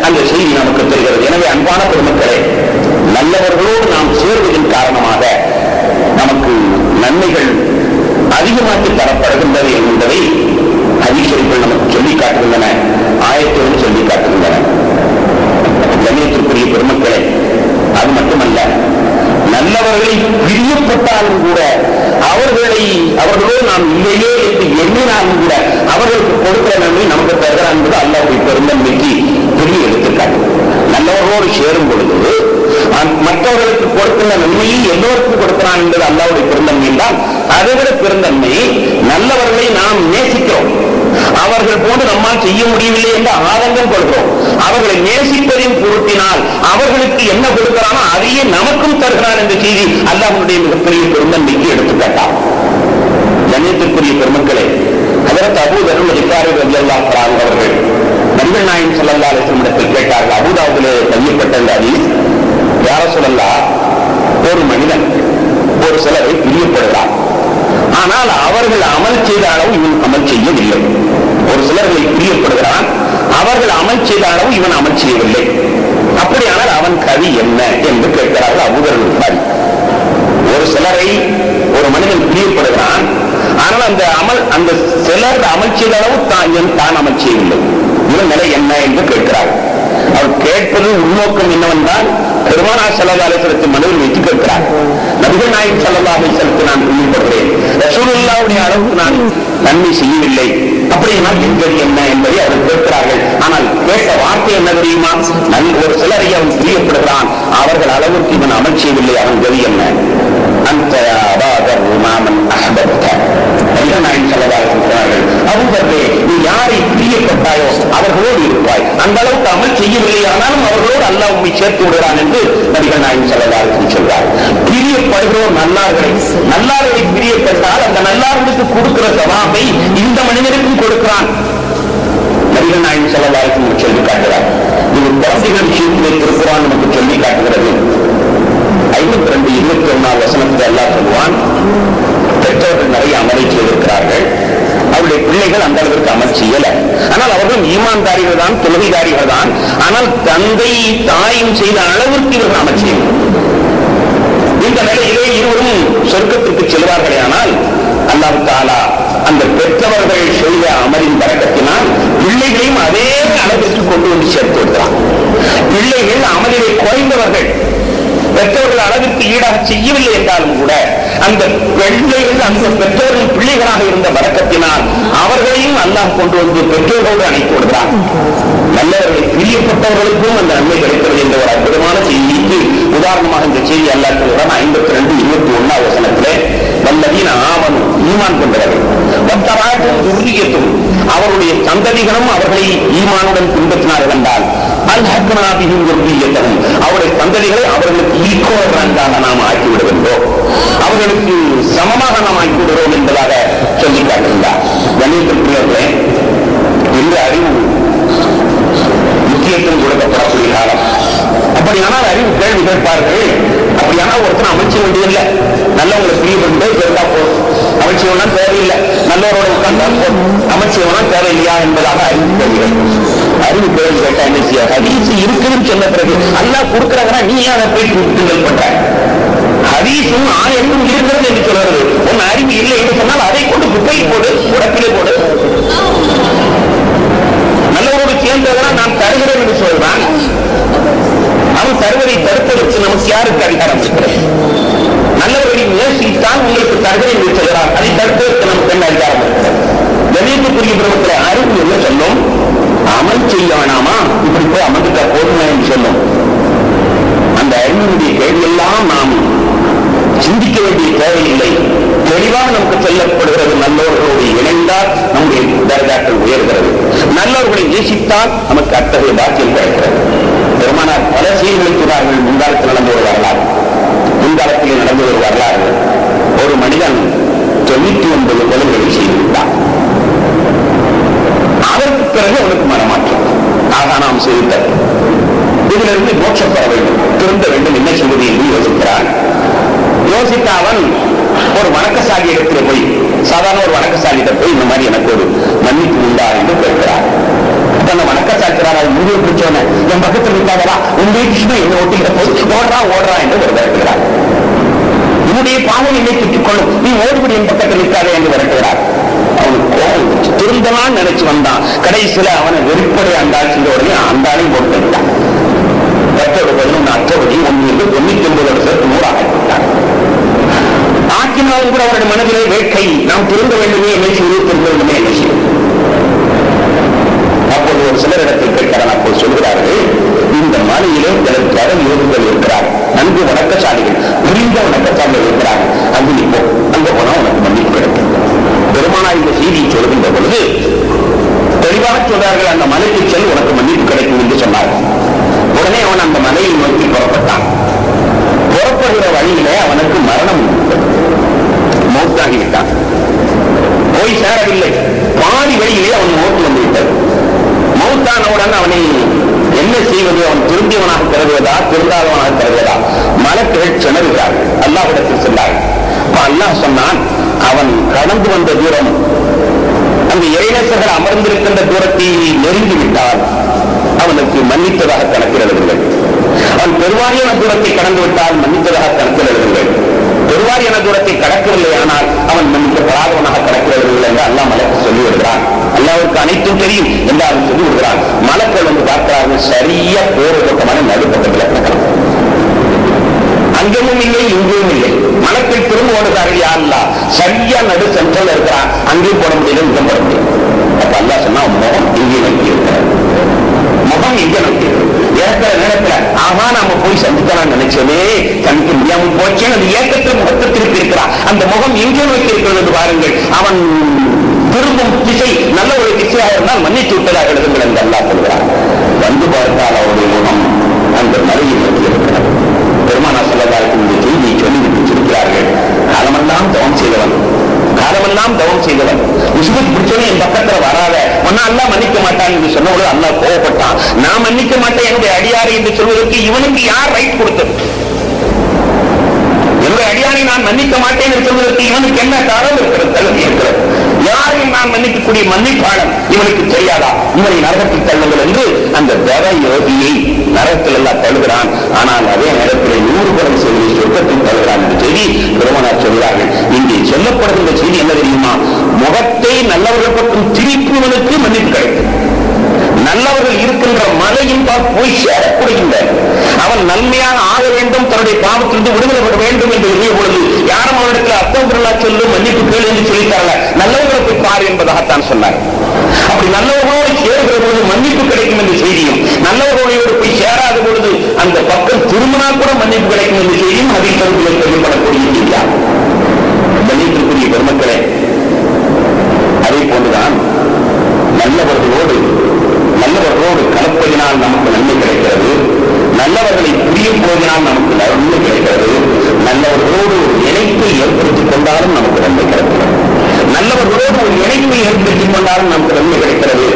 அந்த செய்தி நமக்கு தெரிகிறது. எனவே அன்பான பெருமக்களே, நல்லவர்களோடு நாம் சேர்வதன் காரணமாக நமக்கு நன்மைகள் அதிகமாக்கி தரப்படுகின்றது என்பதை ஹதீஸ்கள் நமக்கு சொல்லி காட்டுகின்றன, ஆயத்தோடு சொல்லி காட்டுகின்றன. கண்ணியத்திற்குரிய பெருமக்களே, அது மட்டுமல்ல, நல்லவர்களை பிரியப்பட்டாலும் கூட அவர்களோடு நாம் இல்லையே என்று எண்ணினாலும் கூட அவர்களுக்கு கொடுக்கிற நன்மை நமக்கு தருகிறான் என்பது அல்லாஹ்வுடைய பெருந்தன்மைக்கு பெரிய எடுத்துக்காட்டு. நல்லவர்களோடு சேரும் பொழுது மற்றவர்களுக்கு கொடுக்கின்ற நன்மையை எல்லோருக்கும் கொடுக்கிறான் என்பது அல்லாஹ்வுடைய பெருந்தன்மை என்றால் அதைவிட பெருந்தன்மை நல்லவர்களை நாம் நேசிக்கிறோம். அவர்கள் போன்று நம்மால் செய்ய முடியவில்லை என்று ஆதங்கம் கொள்கிறோம். அவர்களை நேசிப்பதின் பொருட்டினால் அவர்களுக்கு என்ன கொடுக்கிறானோ அதையே நமக்கும் தருகிறான் என்ற செய்தி அல்லாஹ்வுடைய மிகப்பெரிய பெருந்தன்மைக்கு எடுத்துக்காட்டார். கண்ணியத்திற்குரிய பெருமக்களே, ஹஜ்ரத் அபூ தர் கிஃபாரி ரலியல்லாஹு அன்ஹு அவர்கள் நபிகள் நாயகம் ஸல்லல்லாஹு அலைஹி வஸல்லம் இடத்தில் கேட்டார்கள். அபூதாவுதிலே பதியப்பட்ட இந்த ஹதீஸ், யா ரசூலல்லாஹ், ஒரு மனிதன் ஒரு சிலரை பிரியப்படுகிறார். ஆனால் அவர்கள் அமல் செய்த அளவு இவன் அமல் செய்யவில்லை. ஒரு சிலர்களை பிரியப்படுகிறான், அவர்கள் அமல் செய்த அளவு இவன் அமல் செய்யவில்லை. அப்படியானால் அவன் கதி என்ன என்று கேட்கிறார்கள் அபூ தர் கிஃபாரி. ஒரு சிலரை ஒரு மனிதன் பிரியப்படுகிறான், ஆனால் அந்த சிலர் அமல் செய்த அளவு தான் அமல் செய்யவில்லை. இவன் நிலை என்ன என்று கேட்கிறார்கள். அவர் கேட்பது உள்நோக்கம் என்னவென்றால் பெருமானார் ஸல்லல்லாஹு அலைஹி வஸல்லம் மனதில் வைத்து கேட்கிறார். நபிகள் நாயகம் ஸல்லல்லாஹு அலைஹி வஸல்லம் நான் பிரியப்படுகிறேன், ரசூலுல்லாஹ்வுடைய அளவுக்கு நான் நன்மை செய்யவில்லை, அப்படினால் எங்கள் என்ன என்பதை அவர் கேட்கிறார்கள். ஆனால் கேட்ட வார்த்தை என்ன தெரியுமா? ஒரு சிலரை அவன் பிரியப்படுகிறான், அவர்கள் அளவுக்கு இவன் அமல் செய்யவில்லை, அவன் கதி என்ன? அந்த அபா தர் மாமன் அஹ்பப்த. நபிகள் நாயகம் ஸல்லல்லாஹு அலைஹி வஸல்லம் அபூ தர்ரே, சேர்த்து விடுகிறான் என்று நபிகள் நாயகம் ஸல்லல்லாஹு அலைஹி வஸல்லம் சொல்றார். பிரியப்படுகிறோர் நல்லார்களை பிரியப்பட்டால் அந்த நல்லார்களுக்கு கொடுக்கிற சவாபை இந்த மனிதனுக்கும் கொடுக்கிறான். நபிகள் நாயகம் ஸல்லல்லாஹு அலைஹி வஸல்லம் சொல்லி காட்டுகிறார். இது குழந்தைகள் விஷயத்திலே திருக்குர்ஆன் நமக்கு சொல்லி காட்டுகிறது. 52-21 வசனத்தில் அல்லாஹ் சொல்வான், பெற்றோர்கள் நிறைய அமலை செய்திருக்கிறார்கள், அவருடைய பிள்ளைகள் அந்த அளவிற்கு அமல் செய்யல. ஆனால் அவர்கள் ஈமான்தாரிகள் தான், தொழுகைதாரிகள் தான். ஆனால் தந்தை தாயும் செய்த அளவிற்கு இவர்கள் அமல் செய்யணும். இந்த நிலையிலே இருவரும் சொர்க்கத்திற்கு செல்வார்களே. ஆனால் அல்லாஹ் தஆலா அந்த பெற்றவர்கள் செய்த அமலின் பரக்கத்தினால் பிள்ளைகளையும் அதே அளவிற்கு கொண்டு வந்து சேர்த்து விடுகிறான். பிள்ளைகள் அமலிலே குறைந்தவர்கள், பெற்றோர்கள் அளவிற்கு ஈடாக செய்யவில்லை என்றாலும் கூட அந்த பிள்ளைகள் அந்த பெற்றோர்கள் பிள்ளைகளாக இருந்த பரக்கத்தினால் அவர்களையும் அல்லாஹ் கொண்டு வந்து பெற்றோர்களோடு அழைத்து விடுகிறான். நல்லவர்களை பிரியப்பட்டவர்களுக்கும் அந்த நன்மை கிடைக்கிறது என்ற ஒரு அற்புதமான செய்திக்கு உதாரணமாக இந்த செய்தி அல்லாஹ் சொல்கிறான். 52-21 வசனத்திலே, வல்லதீன ஆமனு, ஈமான் கொண்டவர்கள், வத்தபஅத்துஹும் ذُرِّيَّتُهُمْ, அவருடைய சந்ததிகளும் அவர்களை ஈமானுடன் பின்பற்றினார்கள் என்றால், அல்ஹக்னா பிஹிம் ذُرِّيَّتَهُمْ, அவருடைய சந்ததிகளை அவர்களுக்கு ஈக்குவலாக நாம் ஆக்கி விடுகின்றோம், அவர்களுக்கு சமமாக நாம் ஆக்கி விடுகிறோம் என்பதாக சொல்லி காட்டுகிறார். கண்ணியத்திற்குரியவர்களே, இந்த அறிவு முக்கியத்துவம் கொடுக்கப்படக்கூடிய காலம். அப்படியானால் அறிவு கேள்வி கேட்பார்கள். அப்படியானால் ஒருத்தர் அமைச்ச வேண்டியதில்லை, நல்லவங்களை பிரியப்பட்டு கேட்டா போதும், அமைச்சவனா தேவையில்லை, நல்லவரோட உட்கார்ந்தா போதும், அமைச்சவனா தேவையில்லையா என்பதாக அறிவு கேள்விகள். அறிவு கேள்வி கேட்டா என்ன செய்ய? ஹதீஸ் இருக்குன்னு சொன்ன பிறகு அல்லாஹ் கொடுக்கிறாங்கன்னா நீ அதை போய் கிண்டல் பண்ற? ஹதீஸும் ஆயத்தும் இருக்கிறது என்று சொல்றது. உன் அறிவு இல்லை என்று சொன்னால் அதை கொண்டு குப்பை போடு, உடப்பிலே போடு. நல்லவரோடு சேர்ந்ததெல்லாம் நான் தருகிறேன் என்று சொல்றான். அவன் தருவதை தடுப்பதற்கு நமக்கு யாருக்கு அதிகாரம் இருக்கிறது? நல்லவர்களை முயற்சித்தான் உங்களுக்கு தருகிறேன் என்று சொல்கிறார். அதை தடுப்பதற்கு நமக்கு என்ன அதிகாரம் இருக்கிறது? கணியத்துக்குரிய பிரமத்தில் அறிவு என்ன சொல்லும்? அமல் செய்ய வேணாமா, இப்படி போய் அமர்ந்துட்டா போதுமா என்று சொல்லும். அந்த அறிவுடைய கேள்வியெல்லாம் நாம் சிந்திக்க வேண்டிய தேவையில்லை. தெளிவாக நமக்கு சொல்லப்படுகிறது, நல்லவர்களோடு இணைந்தால் நம்முடைய தரஜாக்கள் உயர்கிறது, நல்லவர்களை நேசித்தால் நமக்கு அத்தகைய பாக்கியம் கிடைக்கிறது. பெருமானார் பல செய்திகளை கூறார்கள். முன்காலத்தில் நடந்த ஒரு வரலாறு, முன்காலத்தில் நடந்த ஒரு வரலாறு. ஒரு மனிதன் 99 கொலைகளை செய்துவிட்டார். அதற்கு பிறகு அவனுக்கு மனமாற்றம், ஆகா நாம் செய்த இதிலிருந்து மோட்சம் பெற வேண்டும், திருந்த வேண்டும், என்ன சொல்வது என்று யோசிக்கிறான். யோசித்த அவன் ஒரு வணக்கசாலி இடத்துல போய், சாதாரண ஒரு வணக்கசாலியிட்ட போய் இந்த மாதிரி எனக்கு ஒரு மன்னிப்பு உண்டா என்று கேட்கிறார். அந்த வணக்கசாலிக்கிறார், அது முழு பிடிச்சவன என் பக்கத்தில் இருக்காதா, உன் வீட்டு என்ன ஒட்டிக்கிற போது ஓடுறா என்று ஒரு விரட்டுகிறார். உன்னுடைய பாவம் என்னை சுற்றிக் கொள்ளும், நீ ஓடுபடி என் பக்கத்தில் இருக்காதே என்று விரட்டுகிறார். அவனுக்கு கோபம் திருந்தலான்னு நினைச்சு வந்தான். கடைசியில அவனை வெறுப்படைய அந்த ஆட்சியோடனே அந்த ஆளையும் போட்டுட்டான். 11 அற்றபடி 99 சேர்த்து 100 ஆகிவிட்டார். ஆக்கினாலும் கூட அவருடைய மனதிலே வேட்கை, நாம் திருந்த வேண்டுமே என்ன செய்வது, திருந்த வேண்டுமே என்ன செய்வது. அப்போது ஒரு சிலரிடத்தில் கேட்கிறார். அப்போது சொல்கிறார்கள், இந்த மலையிலே சிலர் கடல் யோகங்கள் இருக்கிறார், நன்கு வணக்கசாலிகள், புரிந்த வணக்கசாலிகள் இருக்கிறார், அங்கு நீ போ, அங்க போனா உனக்கு மன்னிப்பு கிடைக்கும். பெருமானார் இந்த செய்தியை சொல்கின்ற பொழுது தெளிவாக சொல்றார்கள், அந்த மலைக்கு செல், உனக்கு மன்னிப்பு கிடைக்கும் என்று சொன்னார்கள். உடனே அவன் அந்த மலையை நோக்கி புறப்பட்டான். புறப்படுகிற வழியிலே அவனுக்கு மரணம் மௌத்தாகிவிட்டான். போய் சேரவில்லை, பாதி வழியிலே அவன் மௌத்து வந்துவிட்டது. மௌத்தானவுடன் அவனை என்ன செய்வது? அவன் திருந்தியவனாக கருதுவதா, திருந்தாதவனாக கருதுவதா? மலக்குகள் திணறுகிறார்கள், அல்லாஹ்விடத்தில் சென்றார்கள். அல்லாஹ் சொன்னான், அவன் கடந்து வந்த தூரம், அந்த இறைநேசர்கள் அமர்ந்திருக்கின்ற தூரத்தை நெருங்கிவிட்டால் அவனுக்கு மன்னித்ததாக கணக்கில் எழுதுங்கள். அவன் பெருவாரியான தூரத்தை கடந்து விட்டால் மன்னித்ததாக கணக்கில் எழுதுங்கள். பெருவாரியான தூரத்தை கடக்கவில்லை ஆனால் அவன் மன்னிக்கப்படாதவனாக கணக்கில் எழுதுங்கள் என்று அல்லாஹ் மலக்கு சொல்லி விடுகிறான். அல்லாஹ்வுக்கு அனைத்தும் தெரியும் என்று அவன் சொல்லி விடுகிறான். மலக்கள் வந்து பார்க்கிறார்கள், சரியா போர்வட்டமான நடுப்பக்கத்தில் கிடக்கிறான். அங்கேயும் இல்லை, இங்கேயும் இல்லை. மலக்கள் திரும்ப ஓடுகிறார்கள், யாருலா சரியா நடு சென்ட்ரல் இருக்கிறான், அங்கேயும் போட முடியல, இங்கே போட முடியும். அப்ப அல்லாஹ் சொன்னா, முகம் இங்கே நோக்கி இருக்கிறார், முகம் இங்கே நோக்கி இருக்கிற நேரத்துல ஆகா நாம போய் சந்திக்கலாம் நினைச்சோமே, சந்திக்க முடியாம போச்சேன்னு அந்த ஏக்கத்தில் முகத்தை திருப்பி இருக்கிறான். அந்த முகம் எங்கே நோக்கி இருக்கிறது பாருங்கள். அவன் திரும்பும் திசை நல்ல ஒரு திசையாக இருந்தால் மன்னித்து விட்டதாக எழுதுங்கள் என்று அல்லாஹ் சொல்கிறார். வந்து பார்த்தால் அவருடைய முகம் அந்த மலையை எல்லாம் தவம் செய்தவன். முஸ்லிம் பிடிச்சவன் என் பக்கத்துல வராத, ஒன்னா அல்லா மன்னிக்க மாட்டான் என்று சொன்னபோது அல்லாஹ் கோவப்பட்டான். நான் மன்னிக்க மாட்டேன் என்னுடைய அடியாரை என்று சொல்வதற்கு இவனுக்கு யார் ரைட் கொடுத்தது? என்னுடைய அடியாரை நான் மன்னிக்க மாட்டேன் என்று சொல்வதற்கு இவனுக்கு என்ன தரவு இருக்கிறது, தகுதி இருக்கிறது? யாரையும் நான் மன்னிக்கக்கூடிய மன்னிப்பாளன் இவனுக்கு தெரியாதா? இவனை நரகத்தில் தள்ளுங்கள் என்று அந்த தவ யோகியை நரகத்தில் எல்லாம் தள்ளுகிறான். ஆனால் அதே நேரத்தில் 100 படம் செய்தி சொர்க்கத்தில் தள்ளுகிறான் என்று செய்தி பெருமானார் சொல்கிறார்கள். இங்கே சொல்லப்படுகின்ற செய்தி என்ன தெரியுமா? முகத்தை நல்லவர்கள் பக்கம் திருப்புவனுக்கு மன்னிப்பு கிடைக்கும். நல்லவர்கள் இருக்கின்ற மலையின் போய் சேரப்படுகின்ற அவன் நன்மையாக ஆக வேண்டும், தன்னுடைய பாவத்திலிருந்து விடுதலை வேண்டும் என்று எழுதிய பொழுது யாரும் அவர்களுக்கு அஸ்தக்ஃபிருல்லாஹ் சொல்லு மன்னிப்பு கேளு என்று சொல்லித்தாரல, நல்லவர்களை போய் பாரு என்பதாகத்தான் சொன்னார். அப்படி நல்லவர்களோடு சேருகிற பொழுது மன்னிப்பு கிடைக்கும் என்ற செய்தியும், நல்லவர்களோடு போய் சேராத பொழுது அந்த பக்கம் திரும்பினால் கூட மன்னிப்பு கிடைக்கும் என்ற செய்தியும் அதிகத்தில் தெரியப்படக்கூடிய செய்தியா? மன்னிப்புக்குரிய பெருமக்களே, அதே போன்றுதான் நல்லவர்களோடு கலப்பதினால் நமக்கு நன்மை கிடைக்கிறது. நல்லவர்களை புரியும் போதினால் நமக்கு நன்மை கிடைக்கிறது. நல்லவர்களோடு ஒரு இணைப்பை ஏற்படுத்திக் கொண்டாலும் நமக்கு நன்மை கிடைக்கிறது. நல்லவர்களோடு ஒரு இணைப்பை ஏற்படுத்திக் கொண்டாலும் நமக்கு நன்மை கிடைக்கிறது.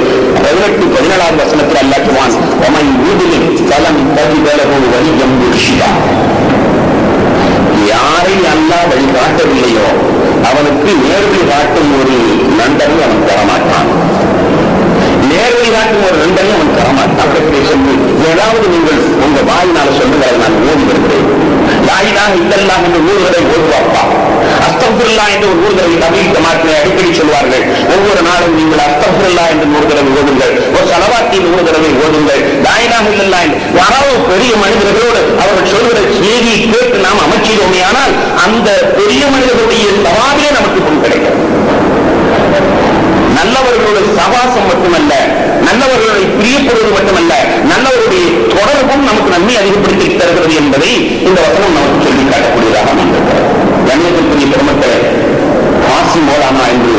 18-17 வசனத்தில் அல்லாஹ் சொல்வான், "வமன் யூதிலில் ஃபலன் தஜிதலஹு வலிய்யன் முர்ஷிதா." யாரை அல்லாஹ் வழிகாட்டவில்லையோ அவனுக்கு நேர்வழி காட்டும் ஒரு நண்பனை அவன் தரமாட்டான். நேர்வழி காட்டும் ஒரு நண்பனை அவன் தரமாட்டான். சென்று ஏதாவது நீங்கள் உங்க வாயினால சொல்லுங்க, நான் ஓடி வருகிறேன். லா இலாஹ இல்லல்லாஹ் என்று ஊர்களை ஓதுவாப்பா, அஸ்தக்ஃபிருல்லாஹ் என்று ஒரு ஊர்களை தமிழ் ஜமாத்திலே அடிக்கடி சொல்வார்கள். ஒவ்வொரு நாளும் நீங்கள் அஸ்தக்ஃபிருல்லாஹ் என்று 100 தடவை ஓதுங்கள், ஒரு ஸலவாத்தின் 100 தடவை ஓதுங்கள். லா இலாஹ இல்லல்லாஹ் என்று யாராவது பெரிய மனிதர்களோடு அவர்கள் சொல்கிற செய்தியை கேட்டு நாம் அமைச்சிடுவோமே, ஆனால் அந்த பெரிய மனிதர்களுடைய சவாலே நமக்கு பொருள் கிடைக்கும். நல்லவர்களுடைய சவாசம் மட்டுமல்ல, நல்லவர்களுடைய பிரியப்படுவது மட்டுமல்ல, நல்லவருடைய தொடர்பும் நமக்கு நன்மை அதிகப்படுத்தி தருகிறது என்பதை இந்த வசனம் நமக்கு சொல்லி காட்டக்கூடியதாக அமைந்திருக்கிறது. கண்ணியத்திற்குரிய பெருமக்களே, காசி மௌலானா என்று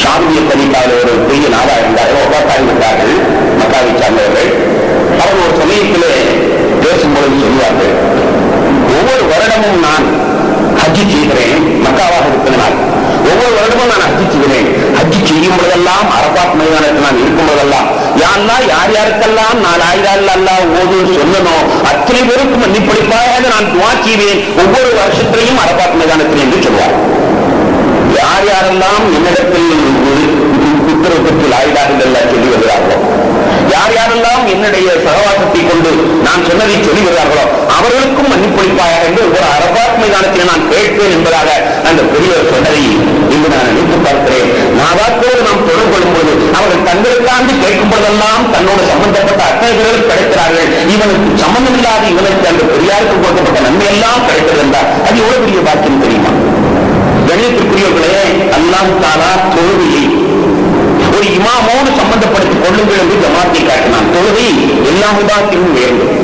ஷாமிய தனிக்காக ஒரு பெரிய நாடா இருந்தார்கள், ஒவ்வாத்தாகிவிட்டார்கள், மக்காவை சார்ந்தவர்கள். அவர் ஒரு சமயத்திலே பேசும்பொழுது சொல்வார்கள், ஒவ்வொரு வருடமும் நான் ஹஜ்ஜி செய்கிறேன், மக்காவாக இருக்கிறேன். ஒவ்வொரு வருடமும் நான் ஹஜ்ஜி செய்கிறேன். ஹஜ்ஜி செய்யும் பொழுதெல்லாம் அரபாத் மைதானத்தில் நான் இருக்கும் போதெல்லாம் யாரெல்லாம் யார் யாருக்கெல்லாம் நான் லா இலாஹ இல்லல்லாஹ் ஓது சொல்லனோ அத்தனை பேருக்கு மன்னிப்பளிப்பாக நான் துஆ செய்வேன் ஒவ்வொரு வருஷத்திலையும் அரபாத் மைதானத்தில் என்று சொல்வார். யார் யாரெல்லாம் என்னிடத்தில் உத்தரவுக்கு லா இலாஹ இல்லல்லாஹ் சொல்லி வருகிறார்களோ, யார் யாரெல்லாம் என்னுடைய சகவாசத்தை கொண்டு நான் சொன்னதை சொல்லி வருகிறார்களோ அவர்களுக்கும் மன்னிப்பளிப்பாயாக என்று ஒரு அரபாத் மைதானத்தில் நான் கேட்பேன் என்பதாக அந்த பெரியவர் சொன்னதை இங்கு நான் நினைத்து பார்க்கிறேன். நாவாக்கோடு நாம் தொடர்பு கொள்ளும்போது அவர்கள் தங்களுக்காண்டு கேட்கும் போதெல்லாம் தன்னோடு சம்பந்தப்பட்ட அத்தனை பேர்களும் கிடைக்கிறார்கள். இவனுக்கு சம்பந்தம் இல்லாத இவனுக்கு அந்த பெரியாருக்கு கொடுக்கப்பட்ட நன்மை எல்லாம் கிடைக்கிறது என்றால் அது எவ்வளவு பெரிய பாக்கியம் தெரியுமா? கணியத்திற்குரியவர்களே, அல்லாஹ் தஆலா தொழுகையை ஒரு இமாமோடு சம்பந்தப்படுத்திக் கொள்ளுங்கள் என்று ஜமாத்தை காட்டினான். தொழுகை எல்லா இபாதத்திலும் உயர்ந்தது.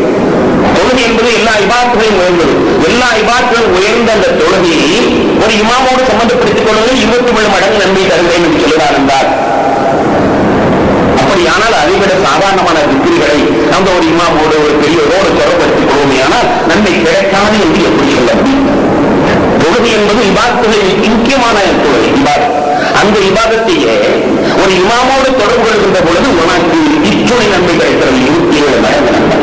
தொழுகை என்பது எல்லா இபாதத்துகளையும் உயர்ந்தது. எல்லா இபாதத்துகளும் உயர்ந்த அந்த தொழுகையை ஒரு இமாமோடு சம்பந்தப்படுத்திக் கொள்ளுங்கள், 27 மடங்கு நன்மை தருகிறேன் என்று சொல்கிறார் என்றால், அப்படியானால் அதைவிட சாதாரணமான திக்கிரிகளை அந்த ஒரு இமாமோடு ஒரு பெரியவரோடு தொடர்படுத்திக் கொள்வோமே, ஆனால் நன்மை கிடைக்காது என்று எப்படி சொல்ல முடியும்? தொழுகை என்பது இபாதத்துகளில் முக்கியமான தொழுகை இபாதத். அந்த இபாதத்தையே ஒரு இமாமோடு தொடர்பு கொள்கின்ற பொழுது உனக்கு இத்துணை நன்மை கிடைக்கிறது, 27 மடங்கு நன்மை.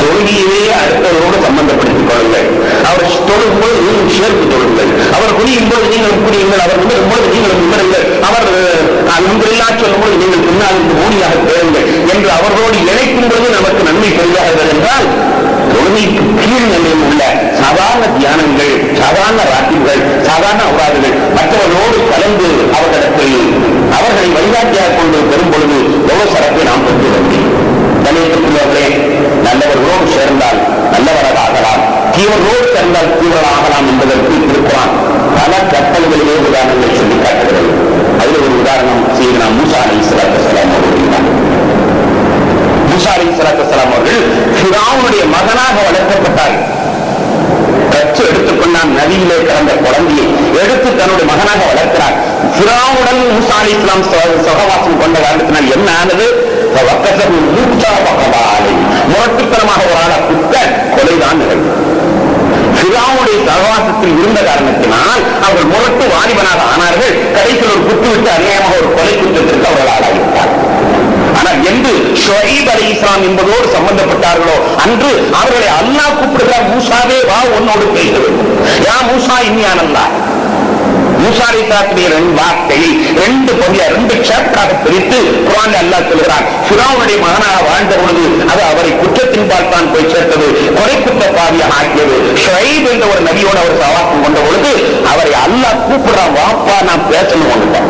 தொழுகையே அடுத்தவரோடு சம்பந்தப்படுத்திக் கொள்ளுங்கள். அவர் தொழும் போது நீங்கள் சேர்த்து தொழுங்கள். அவர் குனியும் போது நீங்கள் குனியுங்கள், அவர் நிமிரும் போது நீங்கள் நிமிருங்கள், அவர் அல்ஹம்துலில்லாஹ் சொல்லும் போது நீங்கள் பின்னால் ஊழியாக தேடுங்கள் என்று அவர்களோடு இணைக்கும் பொழுது நமக்கு நன்மை பெரியார்கள் என்றால், தொழுகைக்கு கீழ் நிலையில் உள்ள சாதாரண தியானங்கள், சாதாரண ராத்திகள், சாதாரண அவுராதுகள் மற்றவர்களோடு கலந்து அவர்களிடத்தில் அவர்களை வழிகாட்டியாக கொண்டு பெறும் பொழுது எவ்வளவு சிறப்பை நாம் பெற்று வருகிறோம். கணியத்திற்குள்ளவர்களே, நல்லவர்களோடு சேர்ந்தால் நல்லவராக ஆகலாம், தீவர்களோடு சேர்ந்தால் தீவிரம் ஆகலாம் என்பதற்கு திருக்குர்ஆன் பல கட்டளைகளிலே உதாரணங்கள் சொல்லி காட்டுகிறது. அதில் ஒரு உதாரணம் சையதுனா மூசா அலைஹிஸ்ஸலாத்து வஸ்ஸலாம் அவர்கள். மூசா அலைஹிஸ்ஸலாத்து வஸ்ஸலாம் அவர்கள் ஃபிரௌனுடைய மகனாக வளர்க்கப்பட்டார்கள். கற்று எடுத்துக்கொண்டான், நதியிலே கிடந்த குழந்தையை எடுத்து தன்னுடைய மகனாக வளர்க்கிறார். ஃபிரௌனுடன் மூசா அலைஹிஸ்ஸலாம் சகவாசம் கொண்ட காரணத்தினால் என்ன ஆனது? முரட்டுத்தனமாக ஒரு ஆளை குத்த கொலைதான் நிகழ்வு. ஃபிரௌனுடைய சகவாசத்தில் இருந்த காரணத்தினால் அவர்கள் முரட்டு வாலிபனாக ஆனார்கள். கடைசியில் ஒரு குத்து விட்டு அநியாயமாக ஒரு கொலை குற்றத்திற்கு அவர்கள் ஆளாகிவிட்டார். ஆனால் என்று ஷுஐப் அலைஹிஸ்ஸலாம் என்பதோடு சம்பந்தப்பட்டார்களோ அன்று அவர்களை அல்லாஹ் கூப்பிடுகிறார், மூசாவே வா, உன்னோடு பேச வேண்டும். யா மூசா இன்னியானல்லாஹ். மூசா அலைஹிஸ்ஸலாத்துடைய வார்த்தை ரெண்டு பகுதியா, ரெண்டு சாப்டராக பிரித்து குர்ஆனில் அல்லாஹ் சொல்கிறார். ஃபிரௌனுடைய மகனாக வாழ்ந்த பொழுது அது அவரை குற்றத்தின் பால் தான் போய் சேர்த்தது, கொலை குற்ற பாவியாக ஆக்கியது. ஷுஐப் என்ற ஒரு நபியோடு அவர் சவாசம் கொண்ட பொழுது அவரை அல்லாஹ் கூப்பிடுறான், வாப்பா நான் பேசணும் கொண்டுட்டான்.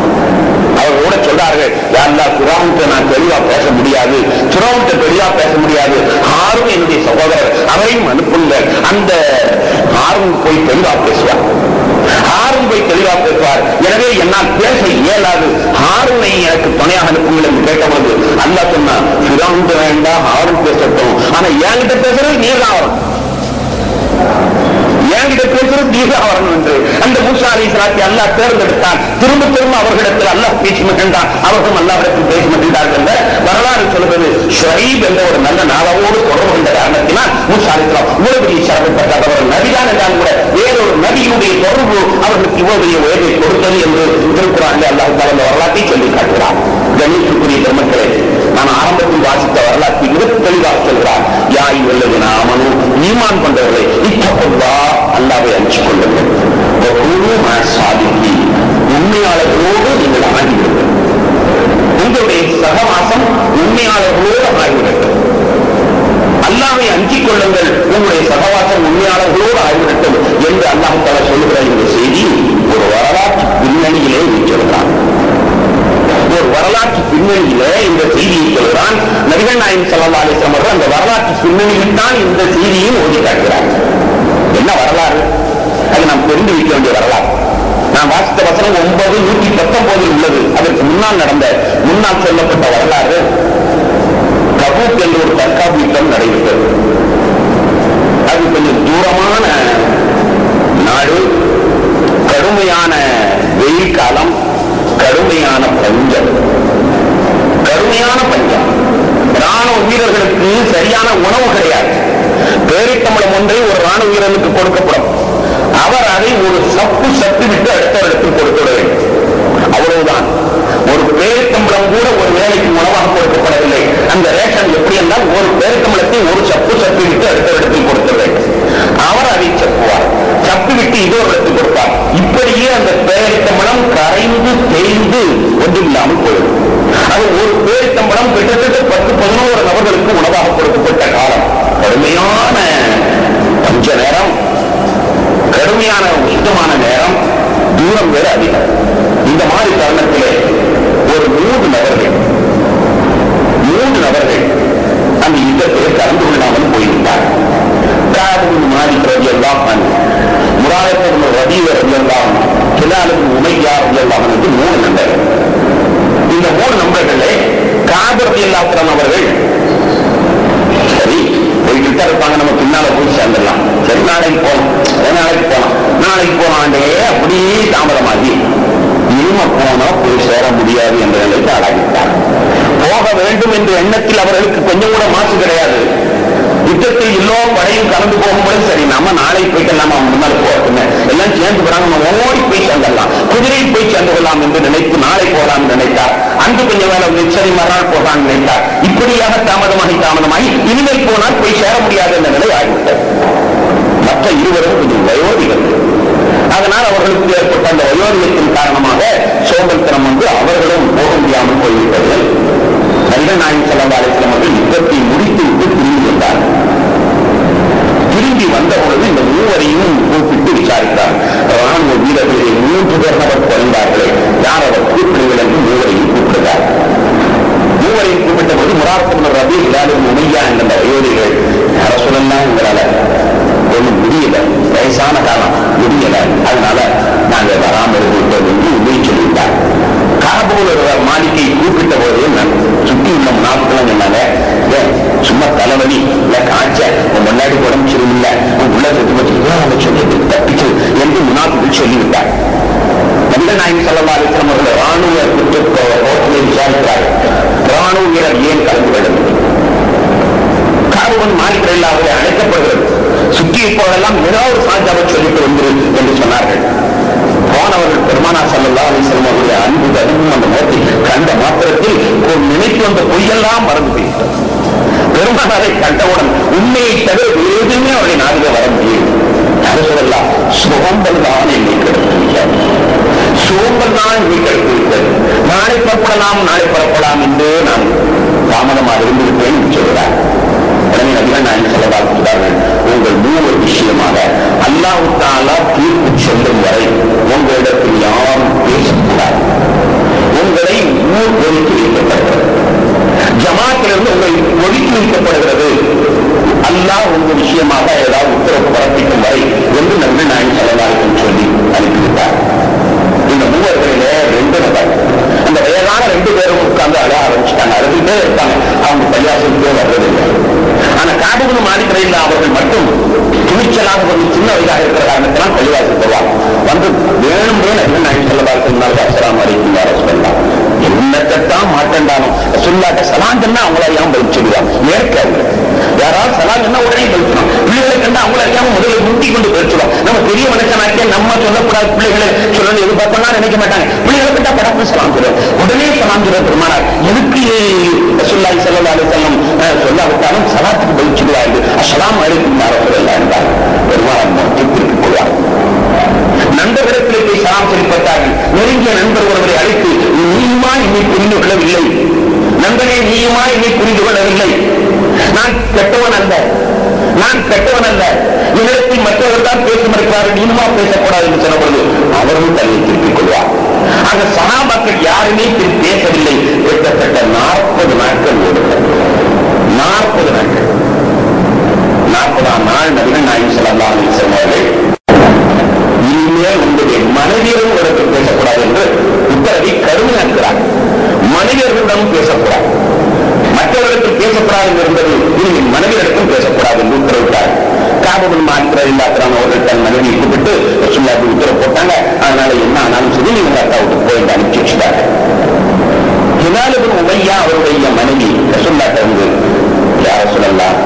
அவர் கூட சொல்றார்கள், யாருலா ஃபிரௌன்கிட்ட நான் தெளிவா பேச முடியாது, ஃபிரௌன்கிட்ட தெளிவா பேச முடியாது, ஹாரூன் என்னுடைய சகோதரர், அவரையும் அனுப்புங்க. அந்த ஹாரூன் போய் தெளிவா பேசுவார், ஹாரூன் போய் தெளிவா பேசுவார். எனவே என்னால் பேச இயலாது, ஹாரூனை எனக்கு துணையாக அனுப்புங்கள் என்று கேட்டபோது அல்லாஹ் சொன்னான், ஃபிரௌன் வேண்டாம், ஹாரூன் பேசட்டும், ஆனா என்கிட்ட பேசுறது நீதான் வரும், என்கிட்ட பேசுறது நீதான் வரணும் என்று அந்த மூசா அலைஹிஸ்ஸலாத்தை அல்லாஹ் தேர்ந்தெடுத்தான். திரும்ப திரும்ப அவர்களிடத்தில் அல்லாஹ் பேசி மகிழ்ந்தான், அவர்களும் அல்லாஹ்விடத்தில் பேசி மகிழ்ந்தார்கள் என்ற வரலாறு சொல்கிறது. ஷுஐப் என்ற ஒரு நல்ல நாளவோடு தொடர்பு கொண்ட காரணத்தினால் மூசா அலைஹிஸ்ஸலாம் இவ்வளவு பெரிய சிறப்பப்பட்டார். அவர் நபிதான் என்றால் கூட வேறொரு நபியுடைய தொடர்பு அவர்களுக்கு இவ்வளவு பெரிய உயர்வை கொடுத்தது என்று திருக்குர்ஆனிலே அல்லாஹ் தஆலா அந்த வரலாற்றை சொல்லி காட்டுகிறார். கணிப்புக்குரிய பெருமக்களே, நான் ஆரம்பத்தில் வாசித்த வரலாற்றை மிக தெளிவாக சொல்கிறார். யா அய்யுஹல்லதீன ஆமனூ, ஈமான் கொண்டவர்களே, இத்தகுல்லாஹ், அல்லாஹ்வை அஞ்சிக் கொள்ளுங்கள். உண்மையாளர்களோடு நீங்கள் ஆகிவிடுங்கள். உங்களுடைய சகவாசம் உண்மையாளர்களோடு ஆகிவிடுங்கள். அல்லாஹ்வை அஞ்சிக் கொள்ளுங்கள், உங்களுடைய சகவாசம் உண்மையாளர்களோடு ஆகிவிடட்டும் என்று அல்லாஹ் தஆலா சொல்லுகிற இந்த செய்தி ஒரு வரலாற்று பின்னணியிலே இருக்கிறார். ஒரு வரலாற்று பின்னணியிலே இந்த செய்தியை சொல்கிறான். நபிகள் நாயகம் ஸல்லல்லாஹு அலைஹி வஸல்லம் அவர்கள் அந்த வரலாற்று பின்னணியில் தான் இந்த செய்தியும் ஓதி காட்டுகிறார். என்ன வரலாறு? அது நாம் தெரிந்து வைக்க வேண்டிய வரலாறு. நான் வாசித்த வசனம் 9:119 உள்ளது. அதற்கு முன்னால் சொல்லப்பட்ட வரலாறு தபூக் என்ற ஒரு தற்காப்பு யுத்தம் நடைபெற்றது. அது கொஞ்சம் தூரமான நாடு, கடுமையான வெயில் காலம், கடுமையான பஞ்சம். ராணுவ வீரர்களுக்கு சரியான உணவு கிடையாது. பேரித்தம்பளம் ஒன்றை ஒரு ராணுவ வீரனுக்கு கொடுக்கப்படும். அவர் அதை ஒரு சப்பு விட்டு அடுத்த இடத்தில் கொடுத்துட வேண்டும். அவ்வளவுதான். ஒரு பேரித்தம்பளம் கூட ஒரு வேலைக்கு உணவாக கொடுக்கப்படவில்லை. அந்த ரேஷன் எப்படி என்றால் ஒரு பேரித்தம்பளத்தை ஒரு சப்பு விட்டு அடுத்த இடத்தில் கொடுத்துட வேண்டும். அவர் அதை சப்புவார், சப்பு விட்டு இதோ இடத்தில் கொடுப்பார். இப்படியே அந்த பேரித்தம்பளம் கரைந்து தேய்ந்து ஒன்றுமில்லாமல் போயிடும். அது ஒரு பேரித்தம்பளம் கிட்டத்தட்ட 10-11 நபர்களுக்கு உணவாக கொடுக்கப்பட்ட காலம். கடுமையான பஞ்ச நேரம், கடுமையான உஷ்ணமான நேரம், தூரம் வேறு அதிகம். இந்த மாதிரி தருணத்திலே ஒரு 3 நபர்கள் அந்த யுத்தத்திலே கலந்து கொள்ளாமல் போயிருந்தார். மாலிக் ரலியல்லாஹு அன்ஹு, முராத் இப்னு ரபீஅ ரலியல்லாஹு அன்ஹு, ஹிலால் இப்னு உமையா ரலியல்லாஹு அன்ஹு, 3 நண்பர்கள். இந்த 3 நண்பர்களே கஅப் ரலியல்லாஹு அன்ஹு அவர்கள் சரி போய்கிட்டு இருப்பாங்க, நம்ம பின்னால போய் சேர்ந்துடலாம், சரி நாளைக்கு போனாண்டே அப்படியே தாமதமாகி இனிமே போனா போய் சேர முடியாது என்ற நிலைக்கு ஆளாகிட்டார். போக வேண்டும் என்ற எண்ணத்தில் அவர்களுக்கு கொஞ்சம் கூட மாசு கிடையாது. யுத்தத்தில் எல்லோரும் படையும் கலந்து போகும்போது சரி நம்ம நாளைக்கு போயிட்டு நம்ம முன்னாள் போகட்டுங்க, எல்லாம் சேர்ந்து போறாங்க, நம்ம ஓடி போய் சேர்ந்துடலாம், குதிரையில் போய் சேர்ந்து கொள்ளலாம் என்று நினைத்து நாளை போகலாம் நினைத்தார். அன்று கொஞ்சம் வேலை சரி மறுநாள் போகலான்னு நினைத்தார். இப்படியாக தாமதமாகி இனிமேல் போனால் போய் சேர முடியாது என்ற நிலை ஆகிவிட்டது. மற்ற இருவரும் கொஞ்சம் வயோதிகள். அதனால் அவர்களுக்கு ஏற்பட்ட அந்த வயோதிகத்தின் காரணமாக சோம்பல்தனம் வந்து அவர்களும் போக முடியாமல் போய்விட்டார்கள். நபிகள் நாயகம் ஸல்லல்லாஹு அலைஹி வஸல்லம் அவர்கள் யுத்தத்தை முடித்து விட்டு திரும்பி வந்தார். திரும்பி வந்த பொழுது இந்த 3வரையும் கூப்பிட்டு விசாரித்தார். ராணுவ வீரர்களில் 3 பேர் அவர் குறைந்தார்களே, யார் அவர் கூப்பிடுங்கள் என்று 3வரையும் கூப்பிடுகிறார். 3வரையும் கூப்பிட்ட போது முராத் இப்னு ரபீஅ, ஹிலால் இப்னு உமையா என்ற வயோதிகள், ரசூலுல்லாஹ் என்கிறால ஒன்றும் முடியல, வயசான காலம் முடியல, அதனால நாங்கள் வராமல் இருந்தோம் என்று உண்மையை சொல்லிவிட்டார். கஅப் மாலிக்கை கூப்பிட்ட போது சுற்றி உள்ள முனாஃபிக்குகள் சொன்னாங்க, சும்மா தலைவலி இல்ல காய்ச்ச, முன்னாடி உடம்பு சரியில்லை, உள்ள சொல்லி தப்பிச்சு என்று முனாஃபிக்குகள் சொல்லிவிட்டார். நபிகள் நாயகம் ஸல்லல்லாஹு அலைஹி வஸல்லம் அவர்கள் ராணுவ குற்றத்தை விசாரிக்கிறார்கள். ராணுவ வீரர் ஏன் கலந்து கொள்ளவில்லை? கஅப் மாலிக் ரலியல்லாஹு அன்ஹு அழைக்கப்படுகிறது. சுற்றி இருப்பவரெல்லாம் ஏதாவது சாஜாவை சொல்லிட்டு வந்து என்று சொன்னார்கள். போனவர்கள் பெருமானார் ஸல்லல்லாஹு அலைஹி வஸல்லம் அவருடைய அன்பு அறிவும் அந்த முகத்தை கண்ட மாத்திரத்தில் ஒரு நினைத்து வந்த பொய்யெல்லாம் மறந்து போயிட்டார். பெருமானாரை கண்டவுடன் உண்மையை தவிர எதுவுமே அவருடைய நாளில் வர முடியும். யாரும் சொல்லலாம், சோம்பல் தான் என்னை கெடுத்துவிட்டார், சோம்பல் தான் என்னை கெடுத்துவிட்டது, நாளை புறப்படலாம் என்று நான் தாமதமாக இருந்திருப்பேன் என்று சொல்கிறார். உடனே நபிகள் நாயகம் ஸல்லல்லாஹு அலைஹி வஸல்லம் உங்கள் மூவர் விஷயமாக அல்லாஹ் தஆலா தீர்ப்பு சொல்லும் வரை உங்களிடத்தில் யாரும் பேசக்கூடாது. உங்களை ஊர் ஒதுக்கி வைக்கப்படுகிறது, ஜமாத்திலிருந்து உங்களை ஒதுக்கி வைக்கப்படுகிறது. அல்லாஹ் உங்கள் விஷயமாக ஏதாவது உத்தரவு பிறப்பிக்கும் வரை என்று நபிகள் நாயகம் ஸல்லல்லாஹு அலைஹி வஸல்லம் சொல்லி அனுப்பிவிட்டார். இந்த மூவர்களிலே 2 நபர், அந்த வேறான 2 பேரும் உட்கார்ந்து அழ ஆரம்பிச்சுட்டாங்க. 2 பேர் இருக்காங்க, அவங்க பள்ளியாசலுக்கே வர்றதில்லை. ஆனா கஅப் இப்னு மாலிக் ரலியல்லாஹு அவர்கள் மட்டும் துணிச்சலாக ஒரு சின்ன வயதாக இருக்கிற காரணத்தினால் பள்ளிவாசல் போவார். வந்து வேணுமே நபிகள் நாயகம் ஸல்லல்லாஹு அலைஹி வஸல்லம் அஸ்ஸலாமு அலைக்கும் யா ரசூலல்லாஹ் என்னத்தான் மாட்டேன்டாலும் ரசூலுல்லாஹ்ட்ட சலாம் சொன்னா அவங்கள அறியாம பதில் சொல்லுவாங்க. ஏற்காது யாராவது சலாம் சொன்னா உடனே பதில் சொல்லணும். பிள்ளைகளை கண்டா அவங்கள அறியாம முதல்ல முட்டி கொண்டு பேசுவோம். நம்ம பெரிய மனுஷனாக்கே நம்ம சொல்லக்கூடாது, பிள்ளைகளை சொல்லணும் எதிர்பார்த்தோம்னா நினைக்க மாட்டாங்க. பிள்ளைகளை கண்டா படப்பு சலாம் சொல்லுவோம், உடனே சலாம் சொல்ல பெருமானார். எதுக்கு ரசூலுல்லாஹி ஸல்லல்லாஹு அலைஹி வஸல்லம் சொல்லாவிட்டாலும் சலாத்துக்கு பதில் சொல்லுவார்கள். அஸ்ஸலாமு அலைக்கும் யா ரசூலல்லாஹ் என்றார். பெருமானார் திருப்பி கொள்வார். நண்பர்களிடத்திலே போய் சலாம் சொல்லிப்பட்டார்கள். நெருங்கிய நண்பர் ஒருவரை அழைத்து, நீயுமா என்னை புரிந்து கொள்ளவில்லை, நண்பனே நீயுமா என்னை புரிந்து கொள்ளவில்லை, நான் கெட்டவன் அல்ல, என்னிடத்தில் மற்றவர்கள் தான் பேச மறுக்கிறார்கள், நீனுமா பேசக்கூடாது என்று சொன்ன பொழுது அவரும் தன்னை திருப்பிக் கொள்வார். ஆக சஹாபாக்கள் யாருமே பேசவில்லை. கிட்டத்தட்ட 40 நாட்கள் ஓடுகிறது. 40 நாட்கள். 40ஆம் நாள் நபிகள் நாயகம் ஸல்லல்லாஹு அலைஹி வஸல்லம் அவர்கள் இனிமேல் உங்களுடைய மனைவியர்களுடன் பேசக்கூடாது என்று உத்தரவை கடுமையாக்குகிறார். மனைவியர்களுடன் பேசக்கூடாது, மற்றவர்களுக்கு பேசக்கூடாது என்பது இனி மனைவியர்களுக்கும் பேசக்கூடாது என்று உத்தரவிட்டார். கஅப் இப்னு மாலிக் ரலியல்லாஹு அன்ஹு அவர்கள் தன் மனைவியை கூப்பிட்டு ரசூலுல்லாஹ்வுக்கு உத்தரவு போட்டாங்க. அதனால என்ன ஆனாலும் சரி நீங்க அத்தாவுக்கு போய் அனுப்பிச்சு வச்சுட்டாங்க. ஹிலால் இப்னு உமையா அவருடைய மனைவி ரசூலுல்லாஹ்ட்ட வந்து, யா ரசூலல்லாஹ்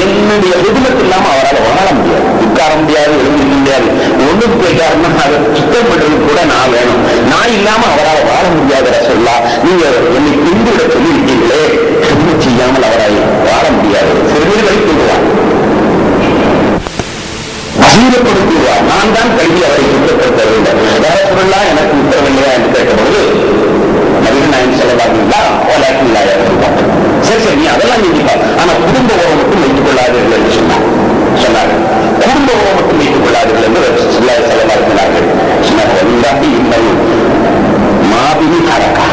என்னுடைய விருப்பம் இல்லாம அவரால் வாழ முடியாது, உட்கார முடியாது, எழுந்திருக்க முடியாது, ஒண்ணுக்கு போயிட்டாருன்னா அதை சுத்தம் பண்றது கூட நான் வேணும், நான் இல்லாம அவரால் வாழ முடியாது ரசூலுல்லாஹ், நீங்க என்னை பின்பு விட சொல்லியிருக்கீங்களே, என்ன செய்யாமல் அவரால் வாழ முடியாது, சிறுநீர்களை கொள்வார், அசீரப்படுத்துவார், நான் தான் கல்வி அவரை சுத்தப்படுத்த வேண்டும். ரசூலுல்லாஹ் எனக்கு உத்தரவில்லையா என்று கேட்டபோது நபிகள் நாயகம் ஸல்லல்லாஹு அலைஹி வஸல்லம் சரி நீ அதெல்லாம் நீதிப்பார், ஆனா குடும்ப உறவு மட்டும் வைத்துக் கொள்ளாதீர்கள் என்று சொன்னார். குடும்ப உறவு மட்டும் வைத்துக் கொள்ளாதீர்கள் என்று ரசூலுல்லாஹி ஸல்லல்லாஹு அலைஹி வஸல்லம் சொன்னார். மாபினி அரக்கா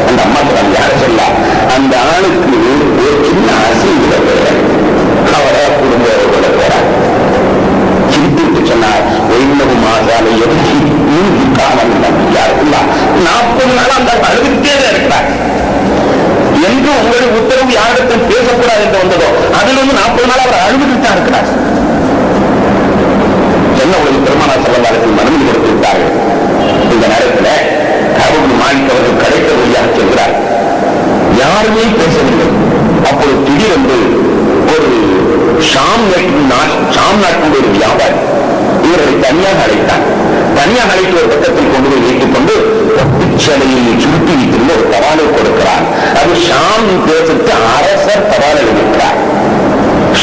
அந்த அம்மா சொல்றாங்க, யார சொல்லலாம், அந்த ஆளுக்கு ஒரு சின்ன அசைவு அவரை குடும்ப உறவுகளை போறார். சிரித்து சொன்னார், ஒய்னவு மாசாலை எதிர்த்து யாருக்குள்ளா 40 நாள் அந்த அழுதுகிட்டே இருக்கிறார் என்று உங்களுடைய உத்தரவு யாரிடத்தில் பேசக்கூடாது என்று வந்ததோ அதில் 40 நாள் அவர் அழுதுகிட்டு தான் இருக்கிறார். என்ன ஒரு பெருமானார் ஸல்லல்லாஹு அலைஹி வஸல்லம் அனுமதி கொடுத்து விட்டார்கள். இந்த நேரத்தில் கஅப் இப்னு மாலிக் அவர்கள் கடைத்த வழியாக செல்கிறார். யாருமே பேசவில்லை. அப்பொழுது திடீரென்று ஒரு ஷாம் நாட்டினுடைய ஒரு வியாபாரி இவர்களை தனியாக அழைத்தார். தனியாக அழைத்து ஒரு பக்கத்தில் கொண்டு போய் வைத்துக் கொண்டு பட்டுச்சலையை சுருட்டி வைத்திருந்த ஒரு தவாலை கொடுக்கிறார். அது ஷாம் தேசத்து அரசர் தவாலை இருக்கிறார்.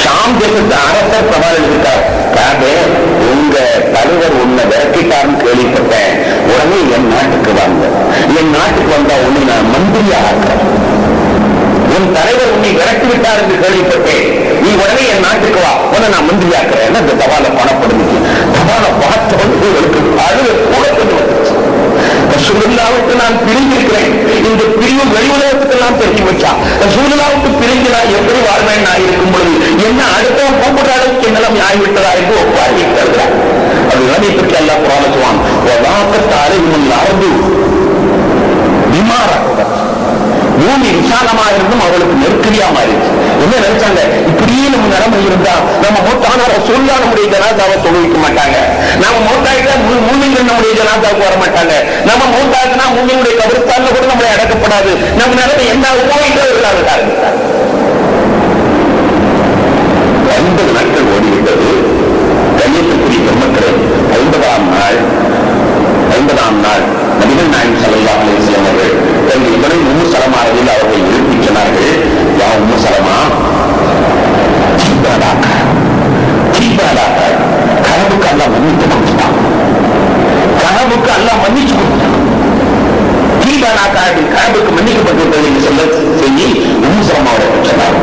ஷாம் தேசத்து அரசர் தவாலை இருக்கிறார். உங்க தலைவர் உன்னை விரட்டிட்டார்னு கேள்விப்பட்டேன், உடனே என் நாட்டுக்கு வாங்க, என் நாட்டுக்கு வந்தா உன்னை நான் மந்திரியாக ஆக்கிறேன், உன் தலைவர் உன்னை விரட்டி விட்டார் என்று கேள்விப்பட்டேன், நீ உடனே என் நாட்டுக்கு வா, உன்னை நான் மந்திரியாக்குறேன். அந்த தவாலை பணப்படுது. தவாலை பார்த்தவர்களுக்கு அழுக கூட கொண்டு வந்துச்சு. ரசூலுல்லாஹ்வுக்கு நான் பிரிந்திருக்கிறேன், இந்த பிரிவு வெளியுலகத்துக்கெல்லாம் தெரிஞ்சு வச்சா, ரசூலுல்லாஹ்வுக்கு பிரிஞ்சு நான் எப்படி வாழ்வேன், நான் இருக்கும் பொழுது என்ன அடுத்தவன் கூப்பிடுற அளவுக்கு என்னெல்லாம் ஆகிவிட்டதா என்று ஒப்பாரி தருகிறார். அது நிலைமை பற்றி அல்லாஹ் குர்ஆன்ல சொல்வான், பூமி விசாலமாக இருந்தும் அவர்களுக்கு நெருக்கடியா மாறிடுச்சு. என்ன நினைச்சாங்க, இப்படியே நம்ம நிலைமை இருந்தா நம்ம மூத்தான ரசூலுல்லாஹ் நம்முடைய ஜனாசாவை தொழுவிக்க மாட்டாங்க, நம்ம மூத்தாயிட்டா மூமின்கள் நம்முடைய ஜனாசாவுக்கு வர மாட்டாங்க, நம்ம மூத்தாயிட்டா மூமினுடைய கபரிஸ்தான்ல கூட நம்மளை அடக்கப்படாது, நம்ம நிலைமை என்ன போயிட்டு நபிகள் நாயகம் ஸல்லல்லாஹு அலைஹி வஸல்லம் அவர்கள் தங்கள் இவனை உம்மு சலமாவில் அவர்கள் எழுப்பி சொன்னார்கள், யா உம்மு சலமா, கனவுக்கு அல்லா மன்னித்து கொடுத்துட்டான், கனவுக்கு அல்லா மன்னிச்சு கொடுத்தான். கனவுக்கு மன்னிக்கப்பட்டிருப்பது என்று சொல்ல செய்தி உம்மு சலமாவோட சொன்னார்.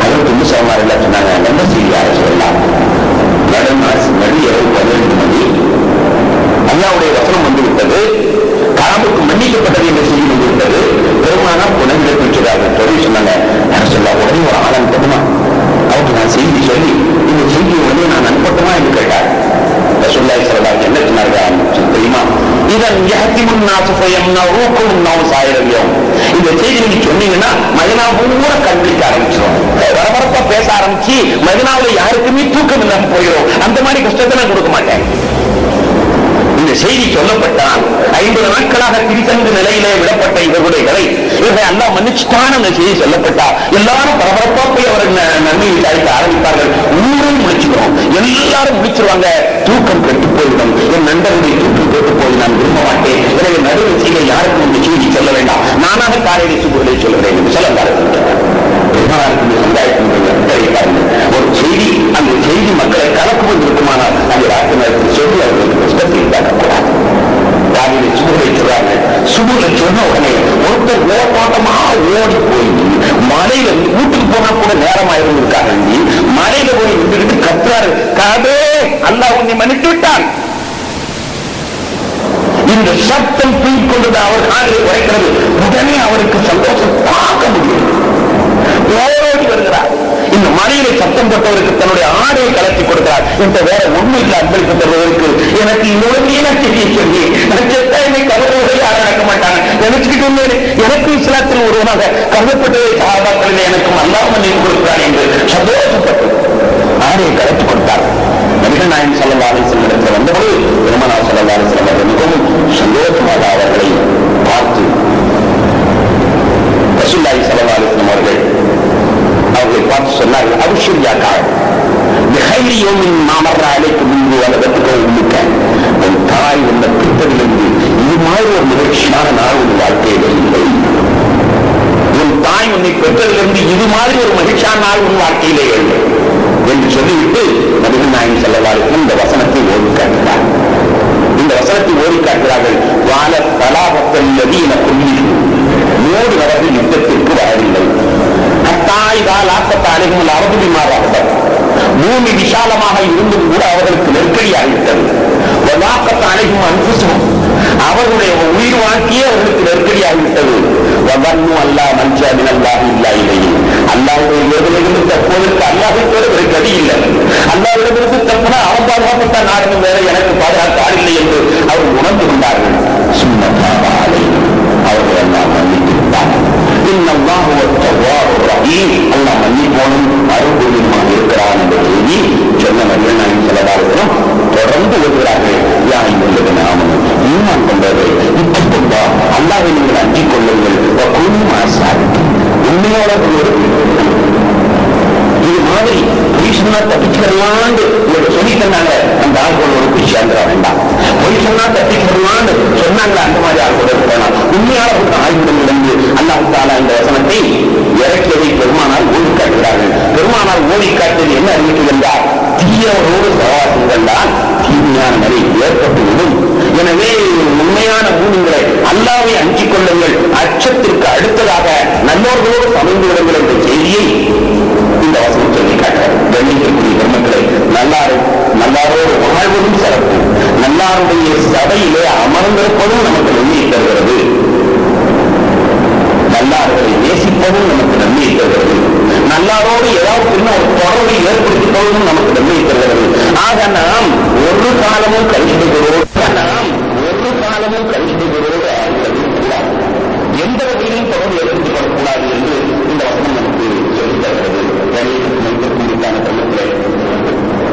அதற்கு உம்மு சலமா எல்லாம் சொன்னாங்க, நல்ல செய்தியாக சொல்லலாம். நடு இரவு 12 மணி அல்லாவுடைய வசனம் வந்துவிட்டது, கனவுக்கு மன்னிக்கப்பட்டது என்ற செய்தி வந்துவிட்டது. பெருமானா உணர்ந்து பெற்றார்கள். தொழில் சொன்னாங்க, சொல்ல உடனே ஒரு ஆளம் போதுமா, அவருக்கு நான் செய்தி சொல்லி இந்த செய்தி உடனே நான் அனுப்பட்டுமா என்று கேட்டார். ரசூலுல்லாஹி ஸல்லல்லாஹு அலைஹி வஸல்லம் என்ன சொன்னார்கள் தெரியுமா? இதன் யஹ்திமுன் நாஸு ஃபயம்னஊகும் அன்-நௌம் சாயிரல் யௌம். இந்த செய்தி நீங்க சொன்னீங்கன்னா மதீனா பூரா கண்பிடிக்க ஆரம்பிச்சிடும், வரவரப்பா பேச ஆரம்பிச்சு மதீனாவில் யாருக்குமே தூக்கம் இல்லாமல் போயிடும். அந்த மாதிரி கஷ்டத்தை நான் கொடுக்க மாட்டேன். இந்த செய்தி சொல்லப்பட்டால் 50 நாட்களாக திரிசங்கு நிலையிலே விடப்பட்ட இவர்களை அல்லாஹ் மன்னிச்சுட்டான். அந்த செய்தி சொல்லப்பட்டா எல்லாரும் பரபரப்பா போய் அவர் நன்மையை விசாரிக்க ஆரம்பிப்பார்கள். ஊரும் முடிச்சுக்கிறோம், எல்லாரும் முடிச்சிருவாங்க. தூக்கம் கெட்டு போய்விடும். என் நண்பர்களுடைய தூக்கம் கெட்டு போய் நான் விரும்ப மாட்டேன். எனவே நடுவில் செய்ய யாருக்கும் இந்த செய்தி சொல்ல வேண்டாம், நானாக காலையில் சுகுகளை சொல்லுகிறேன் என்று சொல்ல ஒரு செய்தி, அந்த செய்தி மக்களை கலக்குவது இருக்குமானால் அந்த ராத்திரி நேரத்தில் சொல்லி அவர்களுக்கு புத்தகத்தை உண்டாக்கக்கூடாது. காலையில் சுகுகளை சொல்றார்கள். சுகுலை சொன்ன உடனே ஒருத்தர் ஓட்டமா ஓடி போய் மலையில வீட்டுக்கு போனா கூட நேரமாயிரும் இருக்காங்க, மலையில போய் நின்றுட்டு கத்துறாரு, காதே அல்லாஹ் உன்னை மன்னித்து விட்டான். இந்த சத்தம் தூக்கிக் கொண்டது அவர் காலை உரைக்கிறது. உடனே அவருக்கு சந்தோஷம் தாக்க முடியும், ஓடி வருகிறார். இந்த மலையிலே சத்தம் போட்டவருக்கு தன்னுடைய ஆடையை கலத்தி கொடுக்கிறார். இந்த வேற ஒண்ணும் இல்லை அன்பளிப்பு தருவதற்கு. எனக்கு இன்னொரு செய்தியை சொல்லி நினைச்சா என்னை கருதுவதை யாரும் நடக்க மாட்டாங்க நினைச்சுக்கிட்டு எனக்கு இஸ்லாத்தில் ஒருவனாக கருதப்பட்டதை சஹாபாக்களில் எனக்கும் அல்லாஹ் மன்னிப்பு கொடுக்கிறார் என்று சந்தோஷப்பட்டு ஆடையை கலத்தி கொடுத்தார். நபிகள் நாயகம் ஸல்லல்லாஹு அலைஹி வஸல்லம் இடத்தில் வந்தபோது பெருமானார் ஸல்லல்லாஹு அலைஹி வஸல்லம் அவர்கள் மிகவும் சந்தோஷமாக அவர்களை பார்த்து ரசூலுல்லாஹி ஸல்லல்லாஹு அலைஹி வஸல்லம் அவர்களை பார்த்து சொன்னார்கள், அபிஷேகியாக்காக உன் தாய் உன்னை பிடித்ததிலிருந்து இது மாதிரி ஒரு நிகழ்ச்சியான நாள் உன் வாழ்க்கையில் இல்லை. உன் தாய் உன்னை பெற்றதிலிருந்து இது மாதிரி ஒரு மகிழ்ச்சியான நாள் உன் வாழ்க்கையிலே இல்லை என்று சொல்லிவிட்டு நபிகள் நாயகம் ஸல்லல்லாஹு அலைஹி வஸல்லம் இந்த வசனத்தை ஓடி காட்டுகிறார். இந்த வசனத்தை ஓடி காட்டுகிறார்கள். வாழ தலாபத்தல் லதீன குல்லிஹு, 3 நபர்கள் யுத்தத்திற்கு வரவில்லை. பூமி விசாலமாக இருந்தும் கூட அவர்களுக்கு நெருக்கடியாகிவிட்டது. அவர்களுடைய உயிர் வாழ்க்கையே அவர்களுக்கு நெருக்கடியாகிவிட்டது. அல்லாஹ்வுடைய ஏவலிலிருந்து தற்போதற்கு அல்லாஹ்வை ஒரு கதி இல்லை. அல்லாஹ்விடமிருந்து தப்புனா அவன் பாதுகாப்பட்ட நாடுகள் வேற எனக்கு பாதுகாக்க ஆளில்லை என்று அவர்கள் உணர்ந்து கொண்டார்கள். அவர்கள் எல்லாம் மன்னித்து விட்டார்கள். அல்லாஹ் மன்னிப்போனும் அருள்புரியுமாக இருக்கிறான் என்ற செய்தி சொன்ன நபிகள் நாயகம் ஸல்லல்லாஹு அலைஹி வஸல்லம் தொடர்ந்து வருகிறார்கள். யா அய்யுஹல்லதீன ஆமனூ, ஈமான் கொண்டவர்களே, இத்தகுல்லாஹ், அல்லாஹ்வை நீங்கள் அஞ்சிக் கொள்ளுங்கள். வகூனூ மஅஸ்-ஸாதிகீன், உண்மையாளர்களோடு. இது மாதிரி பொய் சொன்னா தப்பிச்சுக்கலான்னு உங்களுக்கு சொல்லி தந்தாங்க. அந்த ஆள்களோடு போய் சேர்ந்துட வேண்டாம். பொய் சொன்னா தப்பிச்சுக்கலான்னு சொன்னாங்க. அந்த மாதிரி ஆள்களோடு வேணாம். உண்மையாளர்களுக்கு ஆய்வுடன் இருந்து அல்லாஹ் தஆலா இந்த வசனத்தை இறக்கியதை பெருமானால் ஓடி காட்டுகிறார்கள். பெருமானால் ஓடி காட்டுவது என்ன அறிவிக்கிறது என்றால், தீயவரோடு சகவாசங்கள் தான் தீமையான நிலை ஏற்பட்டுவிடும். எனவே உண்மையான மூலிகளை அல்லாஹ்வை அஞ்சிக் கொள்ளுங்கள். அச்சத்திற்கு அடுத்ததாக நல்லோர்களோடு சமைந்து விடுங்கள் என்ற செய்தியை இந்த வசனம் சொல்லி காட்டுகிறார். கண்ணியத்திற்குரிய பெருமக்களை, நல்லாரோடு வாழ்வதும் சிறப்பு, நல்லாருடைய சபையிலே அமர்ந்திருப்பதும் நமக்கு நன்மையை தருகிறது. நல்லார்களை நேசிப்பதும் நமக்கு நன்மையை தருகிறது. நல்லாரோடு ஏதாவது சின்ன ஒரு தொடர்பை ஏற்படுத்திக் கொள்வதும் நமக்கு நன்மையை தருகிறது. ஆக நாம் ஒரு காலமும் கழிச்சுகிறோம், எந்த வகையிலும் தொடர்பு ஏற்படுத்திக் கொள்ளக்கூடாது என்று இந்த வசனம் நமக்கு சொல்லித் தருகிறது. குறித்தான பிரமுகர்களே,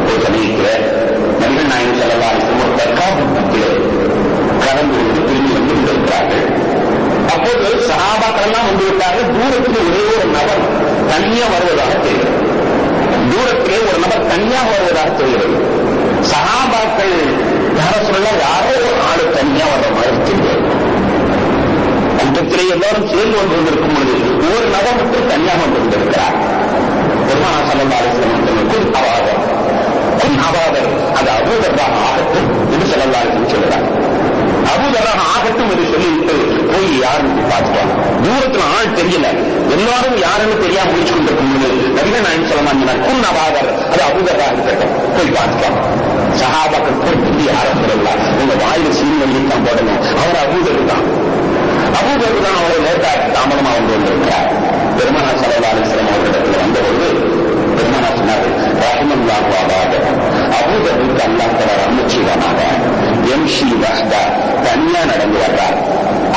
ஒரு சமயத்தில் நபிகள் நாயகம் ஸல்லல்லாஹு அலைஹி வஸல்லம் தற்காப்புத்திலே கடந்து திரும்பி வந்து கொண்டிருக்கிறார்கள். அப்போது சஹாபாக்கள் எல்லாம் வந்து விட்டார்கள். தூரத்தில் ஒரே ஒரு நபர் தனியாக வருவதாக தெரிகிறது. தூரத்திலே ஒரு நபர் தனியாக வருவதாக தெரிகிறது. சஹாபாக்கள் யார சொல்ல யாரோ ஒரு ஆளு தனியாக வர்ற மாதிரி தெரியாது. எல்லாரும் சேர்ந்து வந்து கொண்டிருக்கும் பொழுது ஒவ்வொரு நபர் மட்டும் தனியாக வந்து கொண்டிருக்கிறார். பெருமானார் ஸல்லல்லாஹு அலைஹி வஸல்லம் குல் அவாதர், குல் அவாதர், அது அபூதர்ராக ஆகட்டும் என்று ஸல்லல்லாஹு அலைஹி வஸல்லம் சொல்றார். அபூதர்ராக ஆகட்டும் என்று சொல்லிவிட்டு போய் யாருன்னு பார்த்துட்டாங்க. தூரத்துல ஆள் தெரியல, எல்லாரும் யாருன்னு தெரியாம முடிச்சு கொண்டிருக்கும் பொழுது நபிகள் நாயகம் ஸல்லல்லாஹு அலைஹி வஸல்லம் குல் அவாதர், அது அபூதர்ராக இருக்கட்டும், போய் பார்த்துட்டாங்க. சஹாபாக்கள் போய் யாரும் சொல்லலாம், உங்க வாயில் சீனியத்தான் போடணும், அவர் அபூதர் தான். அபூதர் தான் அவரை லேட்டாக தாமதமா வந்து வந்திருக்கிறார். பெருமானார் ஸல்லல்லாஹு அலைஹி வஸல்லம் அவர்களிடத்தில் வந்தபொழுது பெருமானார் சொன்னார்கள், ரஹ்மல்லாஹு அபூதர், அபூதருக்கு அல்லாஹ் தஆலா ரஹ்மத் செய்வானாக. யம்ஷி வஹ்தா, தனியா நடந்து வர்றார்.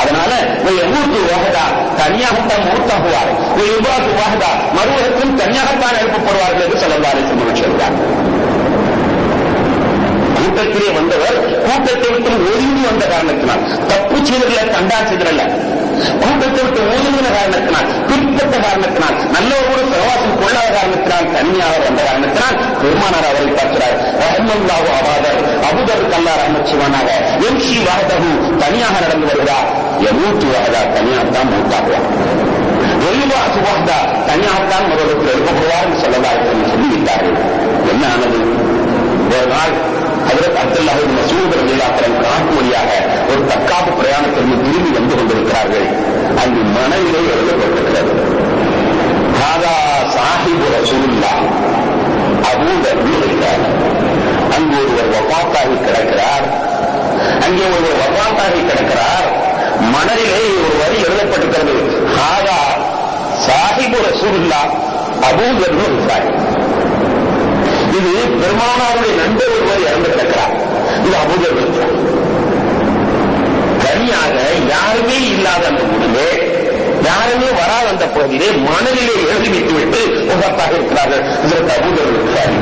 அதனால யமூத்து வஹ்தா, தனியாகத்தான் மூத்தாகுவார். யுபாத்து வஹ்தா, மறுவருக்கும் தனியாகத்தான் எழுப்பப்படுவார்கள் என்று ஸல்லல்லாஹு அலைஹி வஸல்லம் சொல்றார். கூட்டத்திலே வந்தவர் கூட்டத்தை விட்டு ஒதுங்கி வந்த காரணத்தினால், தப்பு செய்தல கண்டா செய்தல, கூட்டத்தை விட்டு ஒதுங்கின காரணத்தினால், பிற்பட்ட காரணத்தினால், நல்லவரோடு சகவாசம் கொள்ளாத காரணத்தினால், தனியாக வந்த காரணத்தினால் பெருமானார் அவரை பார்க்கிறார். ரஹ்மல்லாஹு அபூதர், அபூதருக்கு அல்லாஹ் ரஹ்மத் செய்வானாக. யம்ஷி வஹதஹு, தனியாக நடந்து வருகிறார். யமூத்து வஹதா, தனியாகத்தான் மூத்தாகுவார். யுபாத்து வஹதா, தனியாகத்தான் மறுவருக்கு எழுப்பப்படுவார் என்று ஸல்லல்லாஹு அலைஹி வஸல்லம் சொல்லிவிட்டார்கள். என்ன ஆனது? ஒரு நாள் ஹஜ்ரத் அப்துல்லாஹ் இப்னு மஸ்ஊத் ரலியல்லாஹு அன்ஹு காட்டு வழியாக ஒரு தக்காப்பு பிரயாணத்திற்கு திரும்பி வந்து கொண்டிருக்கிறார்கள். அங்கு மனைவிலே எழுதப்பட்டிருக்கிறது, ஹாதா சாஹிபு ரசூலுல்லாஹ் அபூதர் இருக்கிறார். அங்கு ஒருவர் வஃபாத்தாகி கிடக்கிறார். அங்கே ஒருவர் வஃபாத்தாகி கிடக்கிறார். மணலிலே ஒரு வரி எழுதப்பட்டிருக்கிறது, ஹாதா சாஹிபு ரசூலுல்லாஹ் அபூதர் இருக்கிறார். இது பெருமானாருடைய நண்பர் ஒருவர் இறந்து கிடக்கிறார். இது அபூதர் இருக்கிறார். தனியாக யாருமே இல்லாத அந்த முடிவே, யாருமே வராத அந்த பகுதியிலே மணலிலே எழுதி வைத்துவிட்டு உகப்பாக இருக்கிறார்கள். இதற்கு அபூதர் இருக்கிறார்.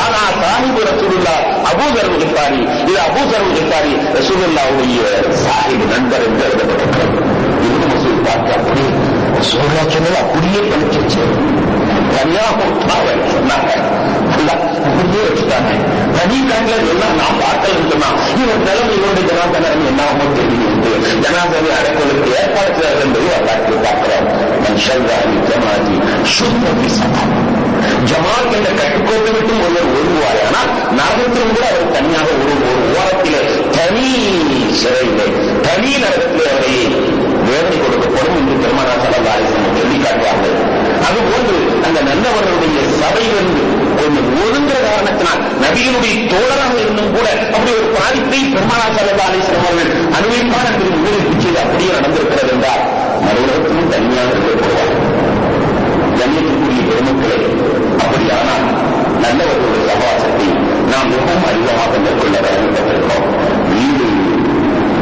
ஆனா சாஹிபு ரசூலுல்லாஹ் அபூதர் இருக்கிறாரி, இது அபூதர் இருக்கிறாரி, ரசூலுல்லாஹுடைய சாஹிபு நண்பர் என்று எழுதப்பட்டிருக்கிறது. இப்னு மஸ்ஊத் பார்த்து அப்படி சோழா சொன்னது அப்படியே படிச்சிருச்சு. தனியாக சொன்னாங்க, வச்சுட்டாங்க. தனி கண்கள் எல்லாம் நான் பார்க்கலன்னு சொன்னா இவன் நிலைமை இவருடைய ஜனாத நிலைமை என்னாமோ தெரியும். ஜனாதனை அடைப்பதற்கு ஏற்பாடு செய்யாது என்பதை வரலாற்று பார்க்கிறோம். ஜமாத் என்ற கட்டுக்கோட்டை விட்டு ஒருவர் ஒழுங்குவார். ஆனால் நரகத்திலும் கூட அவர் தனியாக ஒரு ஓரத்திலே தனி சிறையிலே தனி நரகத்திலே அவரை வேதனை கொடுக்கப்படும் என்று பெருமானார் ஸல்லல்லாஹு அலைஹி வஸல்லம் சொல்லி காட்டுவார்கள். அதுபோன்று அந்த நல்லவர்களுடைய சபையிலிருந்து கொஞ்சம் ஒதுங்குற காரணத்தினால் நபியினுடைய தோழராக இருந்தும் கூட அப்படி ஒரு பாதிப்பை பெருமானார் ஸல்லல்லாஹு அலைஹி வஸல்லம் அவர்கள் அனுபவிப்பார் என்று முன்னிறுத்தி செய்து அப்படியே நடந்திருக்கிறது என்றால் மறுவலகத்திலும் தனியாக இருக்கப்படுவார். கண்ணியத்திற்குரிய பெருமக்களே, அப்படியானால் நல்லவர்களுடைய சகவாசத்தை நாம் மிகவும் அதிகமாக மேற்கொள்ள பயன்பட்டிருக்கிறோம்.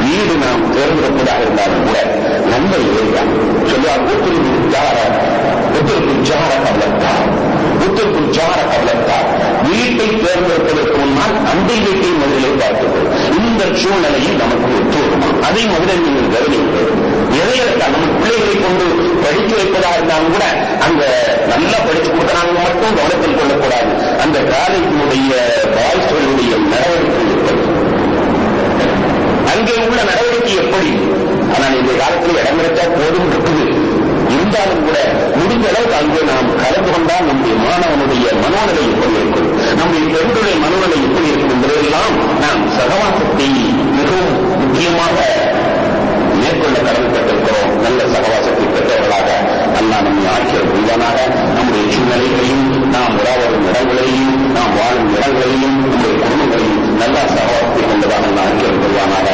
வீடு நாம் தேர்ந்தெடுப்பதாக இருந்தாலும் கூட நன்மை ஏரியா சொல்லுவார், வீட்டை தேர்ந்தெடுப்பதற்கு முன்னால் அண்டை வீட்டை முதலிலே பார்த்துக்கொள். இந்த சூழ்நிலையில் நமக்கு ஒத்து வருமா? அதை முதலில் நீங்கள் கவனிங்கள். எதையெடுத்தால் நம்ம பிள்ளைகளை கொண்டு படிக்க வைப்பதாக இருந்தாலும் கூட அங்க நல்லா படிச்சு கொடுக்கிறாங்க மட்டும் கவனத்தில் கொள்ளக்கூடாது. அந்த காலேஜினுடைய பாய்ஸ்களுடைய நடவடிக்கை இருப்பது, அங்கே உள்ள நடவடிக்கை எப்படி? ஆனால் இந்த காலத்தில் இடம் கிடைச்சா போதும் இருக்குது. இருந்தாலும் கூட முடிந்த அளவுக்கு அங்கே நாம் கலந்து கொண்டால் நம்முடைய மாணவனுடைய மனோநிலை எப்படி இருக்கும், நம்முடைய பெண்களுடைய மனோநிலை எப்படி இருக்கும் என்பதையெல்லாம் நாம் சகவாசத்தை மிகவும் முக்கியமாக மேற்கொள்ள கடமைப்பட்டிருக்கிறோம். நல்ல சகவாசத்தை பெற்றவர்களாக அல்லாஹ் நம்மை ஆட்சியர் புரிவானாக. நம்முடைய சூழ்நிலைகளையும், நாம் உலாவரும் இடங்களையும், நாம் வாழும் இடங்களையும், நம்முடைய குடும்பங்களையும் நல்ல சகவாசத்தை கொண்டதாக ஆட்சியர் புரிவானாக.